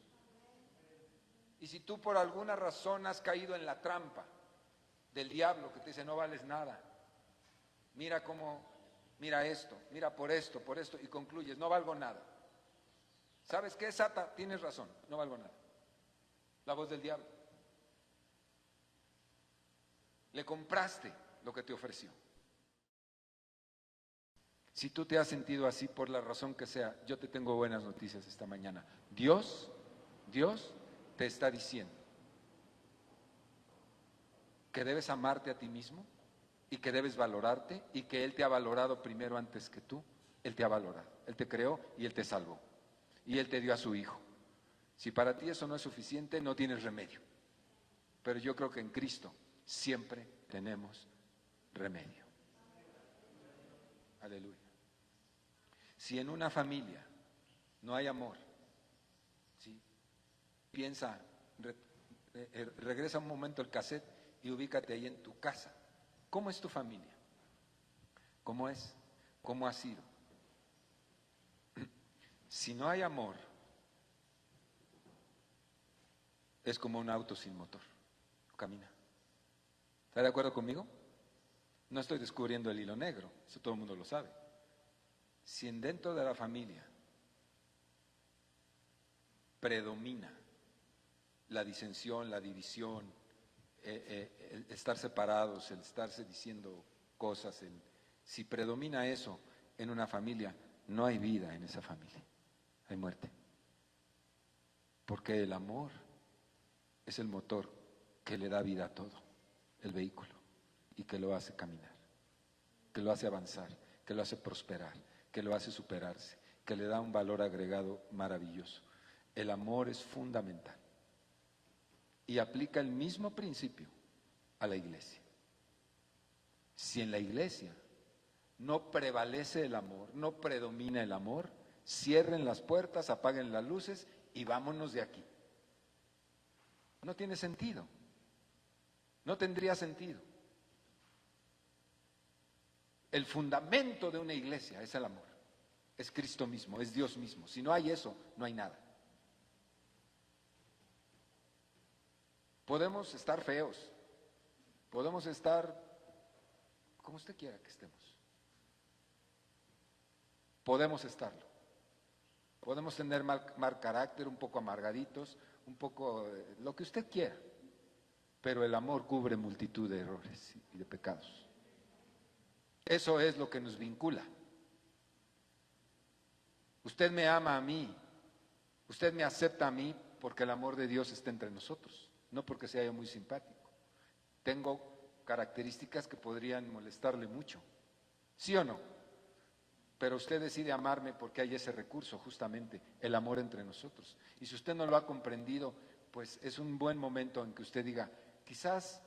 Y si tú por alguna razón has caído en la trampa del diablo que te dice no vales nada, mira esto, mira por esto, y concluyes, no valgo nada. ¿Sabes qué, Sata? Tienes razón, no valgo nada. La voz del diablo. Le compraste lo que te ofreció. Si tú te has sentido así por la razón que sea, yo te tengo buenas noticias esta mañana. Dios te está diciendo que debes amarte a ti mismo y que debes valorarte y que Él te ha valorado primero antes que tú. Él te ha valorado, Él te creó y Él te salvó. Y Él te dio a su Hijo. Si para ti eso no es suficiente, no tienes remedio. Pero yo creo que en Cristo siempre tenemos remedio. Aleluya. Si en una familia no hay amor, ¿sí? Piensa, regresa un momento el cassette y ubícate ahí en tu casa. ¿Cómo es tu familia? ¿Cómo es? ¿Cómo ha sido? Si no hay amor, es como un auto sin motor, camina. ¿Está de acuerdo conmigo? No estoy descubriendo el hilo negro, eso todo el mundo lo sabe. Si dentro de la familia predomina la disensión, la división, el estar separados, el estarse diciendo cosas, si predomina eso en una familia, no hay vida en esa familia, hay muerte. Porque el amor es el motor que le da vida a todo, el vehículo, y que lo hace caminar, que lo hace avanzar, que lo hace prosperar, que lo hace superarse, que le da un valor agregado maravilloso. El amor es fundamental y aplica el mismo principio a la iglesia. Si en la iglesia no prevalece el amor, no predomina el amor, cierren las puertas, apaguen las luces y vámonos de aquí. No tiene sentido, no tendría sentido. El fundamento de una iglesia es el amor, es Cristo mismo, es Dios mismo. Si no hay eso, no hay nada. Podemos estar feos, podemos estar como usted quiera que estemos. Podemos estarlo. Podemos tener mal carácter, un poco amargaditos, un poco lo que usted quiera. Pero el amor cubre multitud de errores y de pecados. Eso es lo que nos vincula. Usted me ama a mí, usted me acepta a mí porque el amor de Dios está entre nosotros, no porque sea yo muy simpático. Tengo características que podrían molestarle mucho, ¿sí o no? Pero usted decide amarme porque hay ese recurso, justamente, el amor entre nosotros. Y si usted no lo ha comprendido, pues es un buen momento en que usted diga, quizás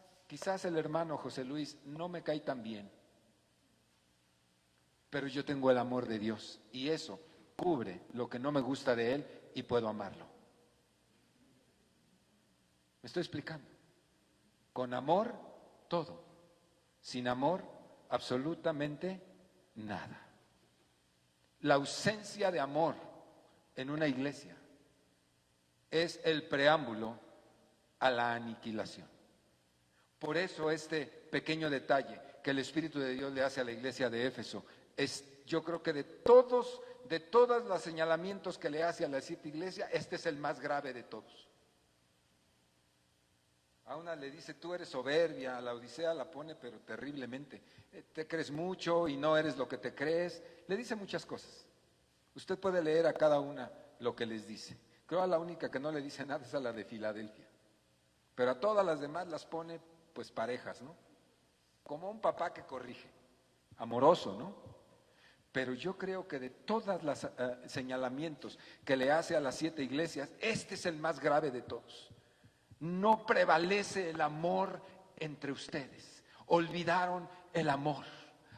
el hermano José Luis no me cae tan bien, pero yo tengo el amor de Dios y eso cubre lo que no me gusta de él y puedo amarlo. ¿Me estoy explicando? Con amor, todo. Sin amor, absolutamente nada. La ausencia de amor en una iglesia es el preámbulo a la aniquilación. Por eso este pequeño detalle que el Espíritu de Dios le hace a la iglesia de Éfeso es, yo creo que de todos los señalamientos que le hace a la 7 iglesias, este es el más grave de todos. A una le dice, tú eres soberbia, a la Odisea la pone pero terriblemente, te crees mucho y no eres lo que te crees, le dice muchas cosas. Usted puede leer a cada una lo que les dice. Creo a la única que no le dice nada es a la de Filadelfia, pero a todas las demás las pone pues parejas, ¿no? Como un papá que corrige, amoroso, ¿no? Pero yo creo que de todas las señalamientos que le hace a las 7 iglesias, este es el más grave de todos. No prevalece el amor entre ustedes. Olvidaron el amor.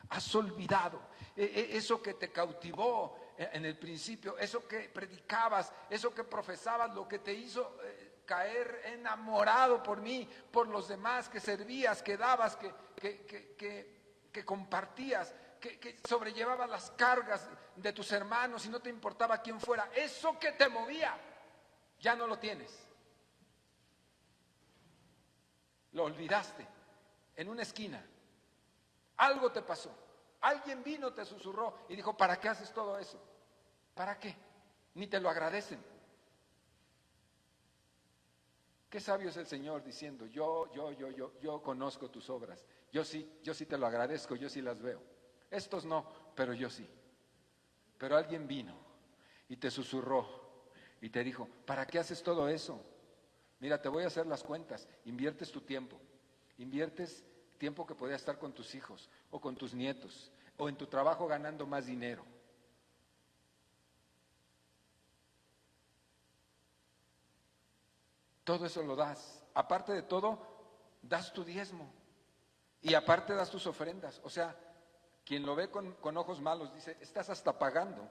Has olvidado eso que te cautivó en el principio, eso que predicabas, eso que profesabas, lo que te hizo caer enamorado por mí, por los demás, que servías, que dabas, que compartías, que sobrellevabas las cargas de tus hermanos y no te importaba quién fuera. Eso que te movía, ya no lo tienes. Lo olvidaste en una esquina. Algo te pasó. Alguien vino, te susurró y dijo, ¿para qué haces todo eso? ¿Para qué? Ni te lo agradecen. Qué sabio es el Señor diciendo, yo conozco tus obras. Yo sí te lo agradezco, yo sí las veo. Estos no, pero yo sí. Pero alguien vino y te susurró y te dijo, ¿para qué haces todo eso? Mira, te voy a hacer las cuentas, inviertes tu tiempo, inviertes tiempo que podías estar con tus hijos o con tus nietos o en tu trabajo ganando más dinero. Todo eso lo das. Aparte de todo, das tu diezmo y aparte das tus ofrendas. O sea, quien lo ve con ojos malos dice, estás hasta pagando.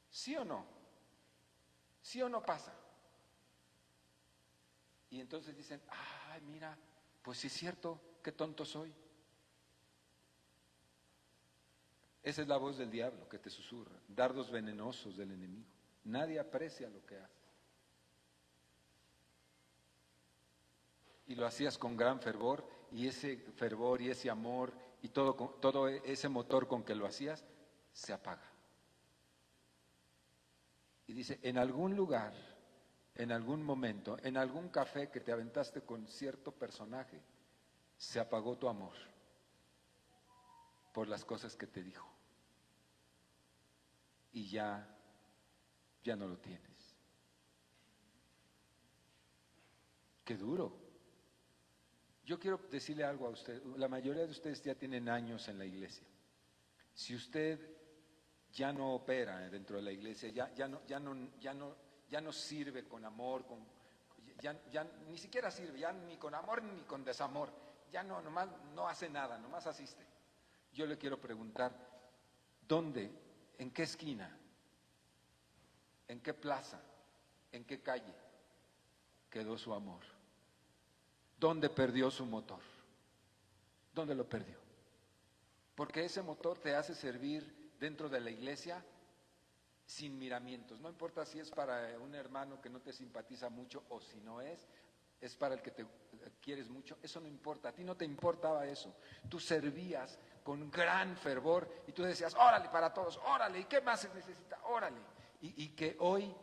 ¿Sí o no? ¿Sí o no pasa? Y entonces dicen, ay, mira, pues sí es cierto, qué tonto soy. Esa es la voz del diablo que te susurra, dardos venenosos del enemigo. Nadie aprecia lo que haces. y lo hacías con gran fervor, y ese fervor y ese amor y todo ese motor con que lo hacías se apaga. Y dice, en algún lugar, en algún momento, en algún café que te aventaste con cierto personaje, se apagó tu amor por las cosas que te dijo. Y ya no lo tienes. Qué duro. Yo quiero decirle algo a usted. La mayoría de ustedes ya tienen años en la iglesia. Si usted ya no opera dentro de la iglesia, ya no sirve con amor, ya ni siquiera sirve, ya ni con amor ni con desamor, ya nomás no hace nada, nomás asiste. Yo le quiero preguntar, ¿dónde, en qué esquina, en qué plaza, en qué calle quedó su amor? ¿Dónde perdió su motor? ¿Dónde lo perdió? Porque ese motor te hace servir dentro de la iglesia sin miramientos. No importa si es para un hermano que no te simpatiza mucho o si no es para el que te quieres mucho. Eso no importa, a ti no te importaba eso. Tú servías con gran fervor y tú decías, órale para todos, órale, ¿y qué más se necesita? Órale. Y que hoy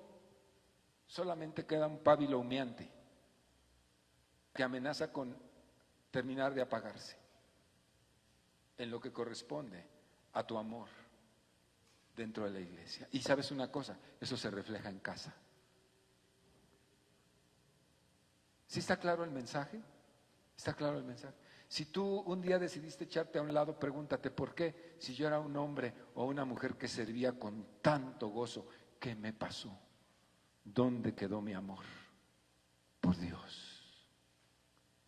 solamente queda un pábilo humeante que amenaza con terminar de apagarse en lo que corresponde a tu amor dentro de la iglesia. Y sabes una cosa, eso se refleja en casa. ¿Sí está claro el mensaje? ¿Está claro el mensaje? Si tú un día decidiste echarte a un lado, pregúntate por qué. Si yo era un hombre o una mujer que servía con tanto gozo, ¿qué me pasó? ¿Dónde quedó mi amor por Dios?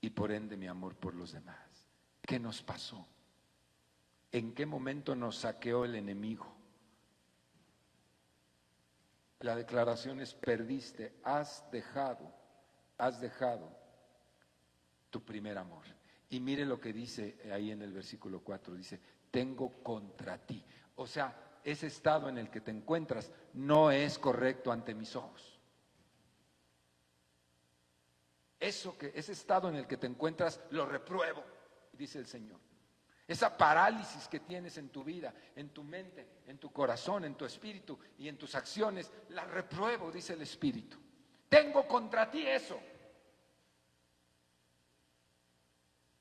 Y por ende mi amor por los demás. ¿Qué nos pasó? ¿En qué momento nos saqueó el enemigo? La declaración es: perdiste, has dejado tu primer amor. Y mire lo que dice ahí en el versículo 4, dice, tengo contra ti. O sea, ese estado en el que te encuentras no es correcto ante mis ojos. Ese estado en el que te encuentras lo repruebo, dice el Señor. Esa parálisis que tienes en tu vida, en tu mente, en tu corazón, en tu espíritu y en tus acciones, la repruebo, dice el Espíritu. Tengo contra ti eso.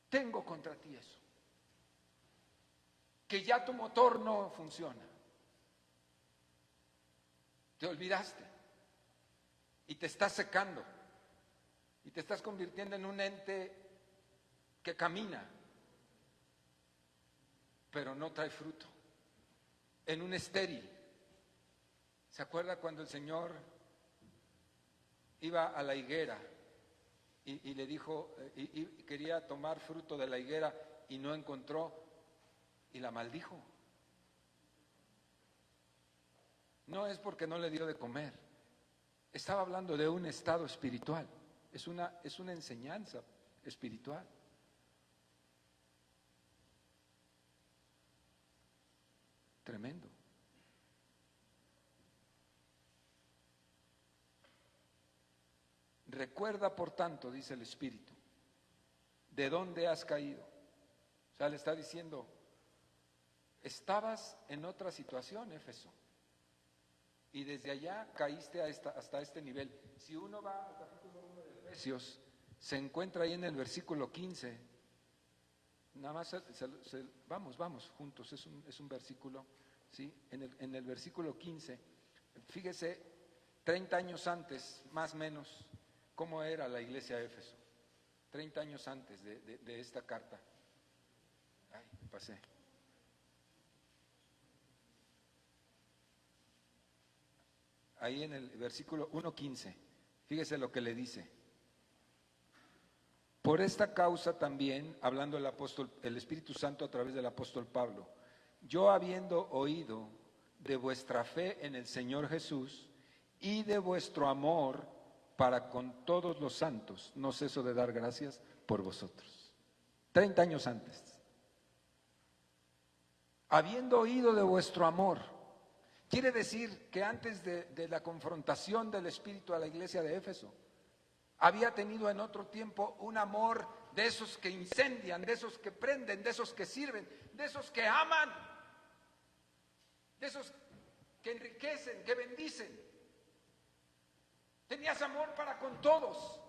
Tengo contra ti eso. Que ya tu motor no funciona. Te olvidaste y te estás secando y te estás convirtiendo en un ente que camina, pero no trae fruto, en un estéril. ¿Se acuerda cuando el Señor iba a la higuera y le dijo, y quería tomar fruto de la higuera y no encontró y la maldijo? No es porque no le dio de comer, estaba hablando de un estado espiritual, es una enseñanza espiritual. Tremendo. Recuerda, por tanto, dice el Espíritu, de dónde has caído. O sea, le está diciendo, estabas en otra situación, Éfeso, y desde allá caíste hasta este nivel. Si uno va al capítulo 1 de Efesios, se encuentra ahí en el versículo 15. Nada más, vamos juntos, es un versículo, ¿sí? En el versículo 15, fíjese, 30 años antes, más o menos, cómo era la iglesia de Éfeso. 30 años antes de esta carta. Ay, me pasé. Ahí en el versículo 1:15, fíjese lo que le dice. Por esta causa también, hablando el Espíritu Santo a través del apóstol Pablo, yo habiendo oído de vuestra fe en el Señor Jesús y de vuestro amor para con todos los santos, no ceso de dar gracias por vosotros. 30 años antes. Habiendo oído de vuestro amor. Quiere decir que antes de la confrontación del Espíritu a la iglesia de Éfeso, había tenido en otro tiempo un amor de esos que incendian, de esos que prenden, de esos que sirven, de esos que aman, de esos que enriquecen, que bendicen. Tenías amor para con todos.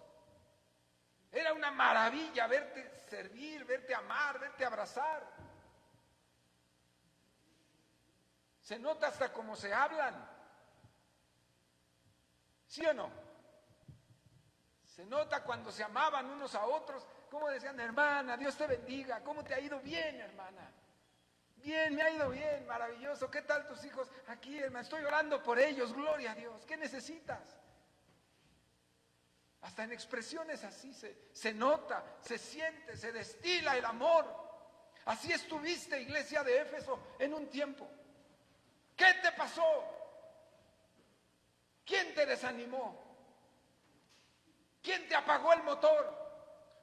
Era una maravilla verte servir, verte amar, verte abrazar. Se nota hasta cómo se hablan. ¿Sí o no? Se nota cuando se amaban unos a otros, como decían, hermana, Dios te bendiga, ¿cómo te ha ido? Bien, hermana. Bien, me ha ido bien, maravilloso. ¿Qué tal tus hijos? Aquí, hermana, estoy orando por ellos, gloria a Dios. ¿Qué necesitas? Hasta en expresiones así se nota, se siente, se destila el amor. Así estuviste, iglesia de Éfeso, en un tiempo. ¿Qué te pasó? ¿Quién te desanimó? ¿Quién te apagó el motor?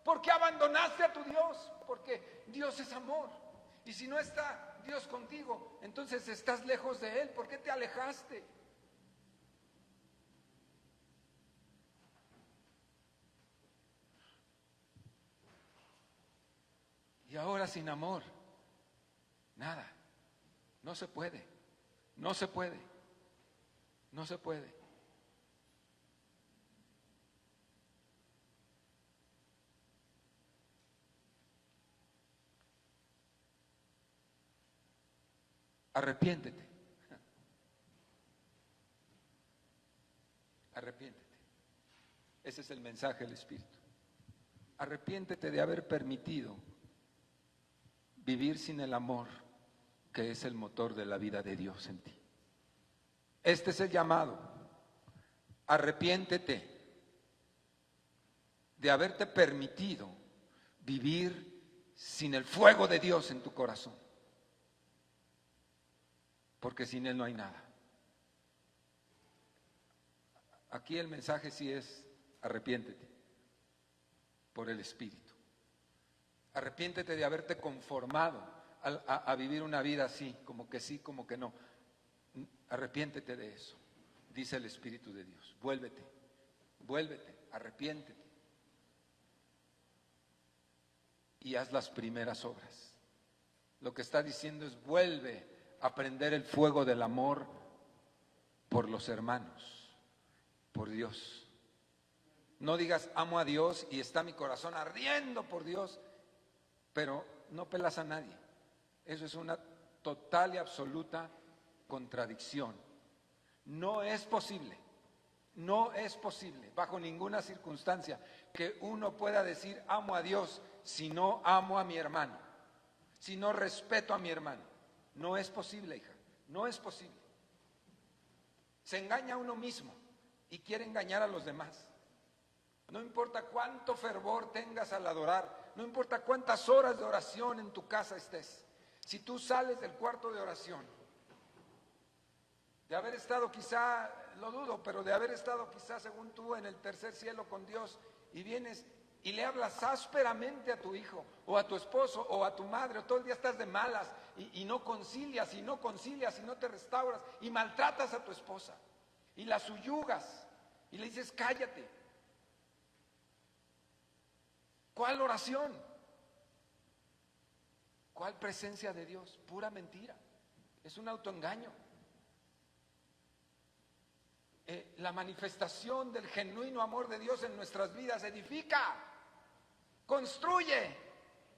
¿Por qué abandonaste a tu Dios? Porque Dios es amor. Y si no está Dios contigo, entonces estás lejos de Él. ¿Por qué te alejaste? Y ahora sin amor, nada, no se puede, no se puede, no se puede. Arrepiéntete, arrepiéntete. Ese es el mensaje del Espíritu. Arrepiéntete de haber permitido vivir sin el amor que es el motor de la vida de Dios en ti. Este es el llamado. Arrepiéntete de haberte permitido vivir sin el fuego de Dios en tu corazón, porque sin Él no hay nada. Aquí el mensaje sí es: arrepiéntete por el Espíritu. Arrepiéntete de haberte conformado a vivir una vida así, como que sí, como que no. Arrepiéntete de eso, dice el Espíritu de Dios. Vuélvete, vuélvete, arrepiéntete. Y haz las primeras obras. Lo que está diciendo es: vuelve a prender el fuego del amor por los hermanos, por Dios. No digas amo a Dios y está mi corazón ardiendo por Dios, pero no pelas a nadie. Eso es una total y absoluta contradicción. No es posible, no es posible, bajo ninguna circunstancia, que uno pueda decir amo a Dios si no amo a mi hermano, si no respeto a mi hermano. No es posible, hija, no es posible. Se engaña a uno mismo y quiere engañar a los demás. No importa cuánto fervor tengas al adorar, no importa cuántas horas de oración en tu casa estés. Si tú sales del cuarto de oración, de haber estado quizá, lo dudo, pero de haber estado quizá según tú en el tercer cielo con Dios, y vienes y le hablas ásperamente a tu hijo o a tu esposo o a tu madre, o todo el día estás de malas y no concilias y no te restauras y maltratas a tu esposa y la subyugas y le dices cállate. ¿Cuál oración? ¿Cuál presencia de Dios? Pura mentira. Es un autoengaño. La manifestación del genuino amor de Dios en nuestras vidas edifica, construye,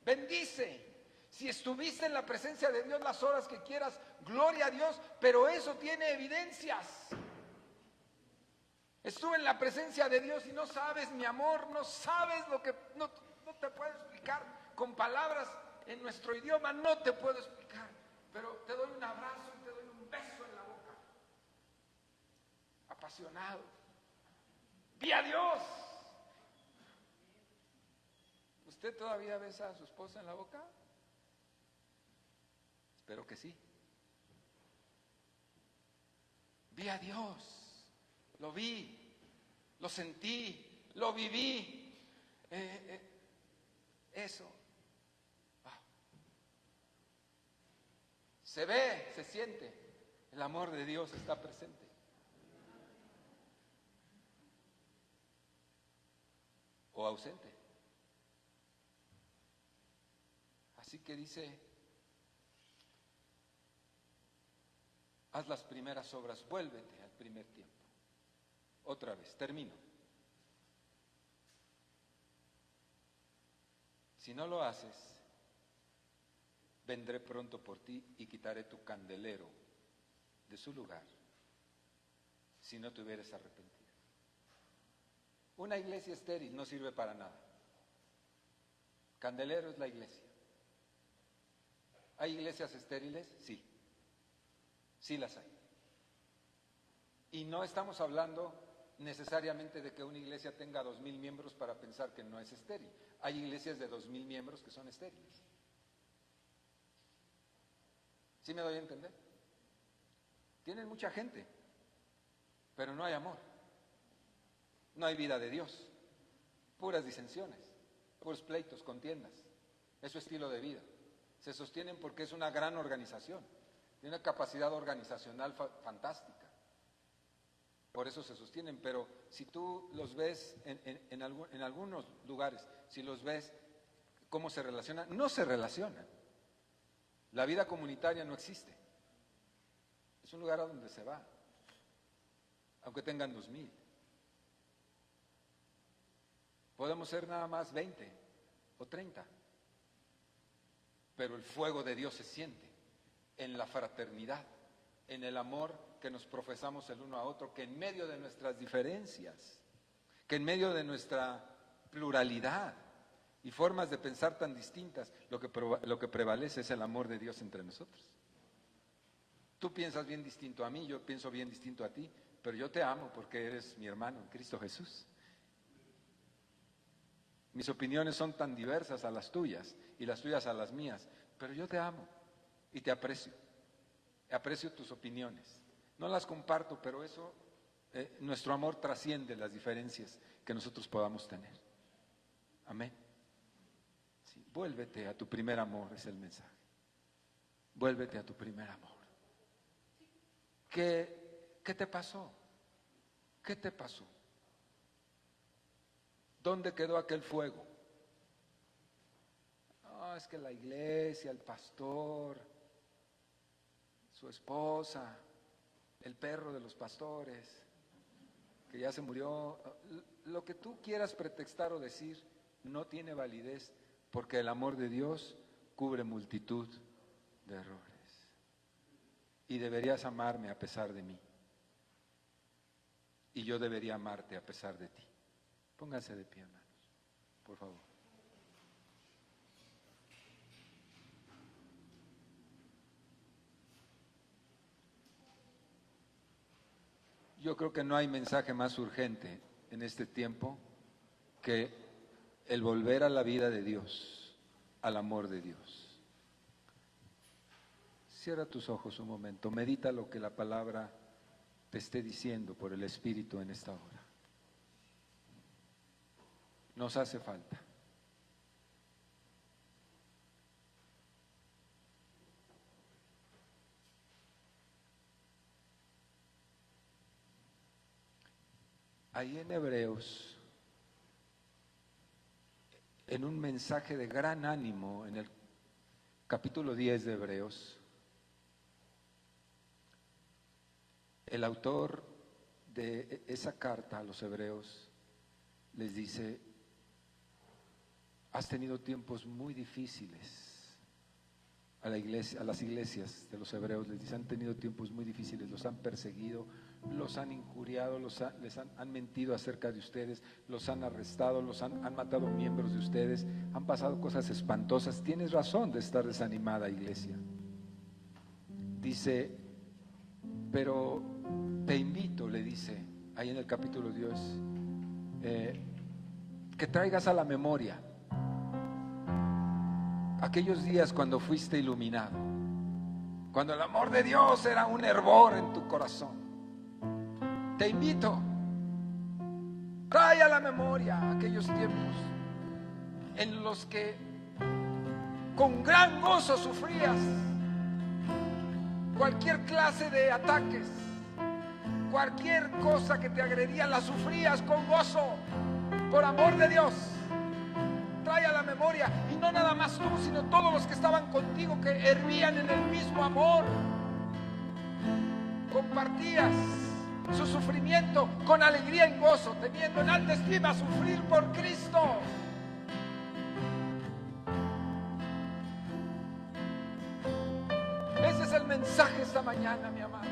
bendice. Si estuviste en la presencia de Dios las horas que quieras, gloria a Dios, pero eso tiene evidencias. Estuve en la presencia de Dios y no sabes mi amor, no sabes lo que, no te puedo explicar con palabras en nuestro idioma, no te puedo explicar, pero te doy un abrazo y te doy un beso en la boca, apasionado. Vi a Dios. ¿Usted todavía besa a su esposa en la boca? Espero que sí. Vi a Dios, lo vi, lo sentí, lo viví. Eso. Se ve, se siente. El amor de Dios está presente. o ausente. Así que dice, haz las primeras obras, vuélvete al primer tiempo. Otra vez, termino. Si no lo haces, vendré pronto por ti y quitaré tu candelero de su lugar, si no te hubieras arrepentido. Una iglesia estéril no sirve para nada. Candelero es la iglesia. ¿Hay iglesias estériles? Sí. Sí las hay. Y no estamos hablando necesariamente de que una iglesia tenga 2,000 miembros para pensar que no es estéril. Hay iglesias de 2,000 miembros que son estériles. ¿Sí me doy a entender? Tienen mucha gente, pero no hay amor. No hay vida de Dios. Puras disensiones, puros pleitos, contiendas. Es su estilo de vida. Se sostienen porque es una gran organización. Tiene una capacidad organizacional fantástica. Por eso se sostienen, pero si tú los ves en algunos lugares, si los ves cómo se relacionan, no se relacionan. La vida comunitaria no existe. Es un lugar a donde se va, aunque tengan 2,000. Podemos ser nada más 20 o 30, pero el fuego de Dios se siente en la fraternidad, en el amor que nos profesamos el uno a otro, que en medio de nuestras diferencias, que en medio de nuestra pluralidad y formas de pensar tan distintas, lo que prevalece es el amor de Dios entre nosotros. Tú piensas bien distinto a mí, yo pienso bien distinto a ti, pero yo te amo porque eres mi hermano en Cristo Jesús. Mis opiniones son tan diversas a las tuyas y las tuyas a las mías, pero yo te amo y te aprecio. Aprecio tus opiniones. No las comparto, pero eso, nuestro amor trasciende las diferencias que nosotros podamos tener. Amén. Sí, vuélvete a tu primer amor, es el mensaje. Vuélvete a tu primer amor. ¿Qué te pasó? ¿Qué te pasó? ¿Dónde quedó aquel fuego? No, es que la iglesia, el pastor, su esposa, el perro de los pastores, que ya se murió. Lo que tú quieras pretextar o decir no tiene validez, porque el amor de Dios cubre multitud de errores. Y deberías amarme a pesar de mí. Y yo debería amarte a pesar de ti. Pónganse de pie, hermanos, por favor. Yo creo que no hay mensaje más urgente en este tiempo que el volver a la vida de Dios, al amor de Dios. Cierra tus ojos un momento, medita lo que la palabra te esté diciendo por el Espíritu en esta hora. Nos hace falta. Ahí en Hebreos, en un mensaje de gran ánimo, en el capítulo 10 de Hebreos, el autor de esa carta a los hebreos les dice: has tenido tiempos muy difíciles. A la iglesia, a las iglesias de los hebreos les dice: han tenido tiempos muy difíciles, los han perseguido, los han injuriado, les han mentido acerca de ustedes, los han arrestado, han matado miembros de ustedes, han pasado cosas espantosas. Tienes razón de estar desanimada, iglesia. Dice, pero te invito, le dice ahí en el capítulo 10, que traigas a la memoria aquellos días cuando fuiste iluminado, cuando el amor de Dios era un hervor en tu corazón. Te invito, trae a la memoria aquellos tiempos en los que con gran gozo sufrías cualquier clase de ataques, cualquier cosa que te agredía la sufrías con gozo, por amor de Dios, trae a la memoria, y no nada más tú, sino todos los que estaban contigo, que hervían en el mismo amor. Compartías su sufrimiento con alegría y gozo, teniendo en alta estima sufrir por Cristo. Ese es el mensaje esta mañana, mi amado.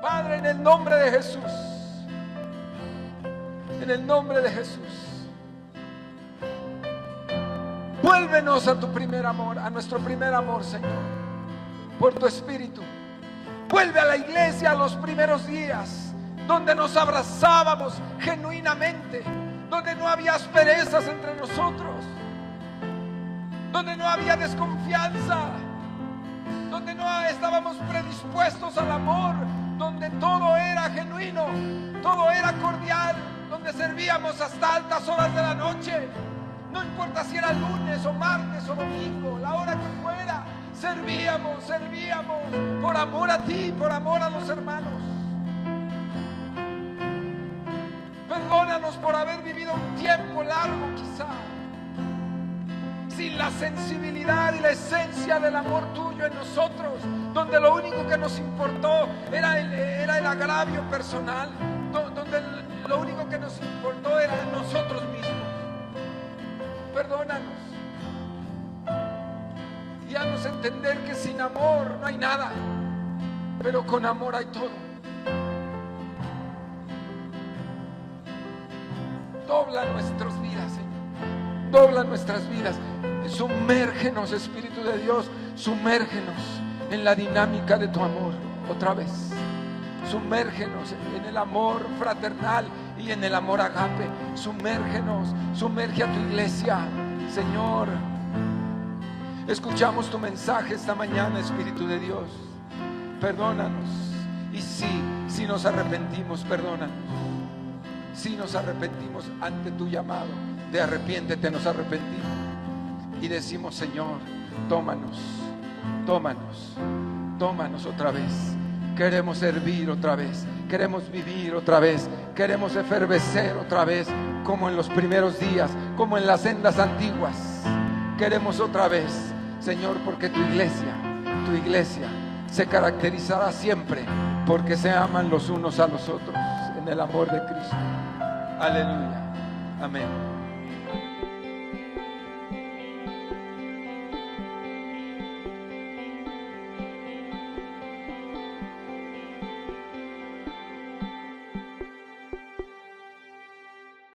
Padre, en el nombre de Jesús, en el nombre de Jesús, vuélvenos a tu primer amor, a nuestro primer amor, Señor, por tu Espíritu. Vuelve a la iglesia a los primeros días, donde nos abrazábamos genuinamente, donde no había asperezas entre nosotros, donde no había desconfianza, donde no estábamos predispuestos al amor, donde todo era genuino, todo era cordial, donde servíamos hasta altas horas de la noche. No importa si era lunes o martes o domingo, la hora que fuera, servíamos por amor a ti, por amor a los hermanos. Perdónanos por haber vivido un tiempo largo quizá, sin la sensibilidad y la esencia del amor tuyo en nosotros, donde lo único que nos importó era el agravio personal, donde lo único que nos importó era nosotros mismos. Perdónanos y haznos entender que sin amor no hay nada, pero con amor hay todo. Dobla nuestras vidas, Señor, dobla nuestras vidas. Sumérgenos, Espíritu de Dios, sumérgenos en la dinámica de tu amor otra vez. Sumérgenos en el amor fraternal y en el amor agape. Sumérgenos, sumerge a tu iglesia, Señor. Escuchamos tu mensaje esta mañana, Espíritu de Dios. Perdónanos. Y si nos arrepentimos, perdónanos. Si nos arrepentimos ante tu llamado de arrepiéntete, nos arrepentimos y decimos: Señor, tómanos, tómanos, tómanos otra vez. Queremos servir otra vez, queremos vivir otra vez, queremos efervecer otra vez, como en los primeros días, como en las sendas antiguas. Queremos otra vez, Señor, porque tu iglesia se caracterizará siempre porque se aman los unos a los otros en el amor de Cristo. Aleluya. Amén.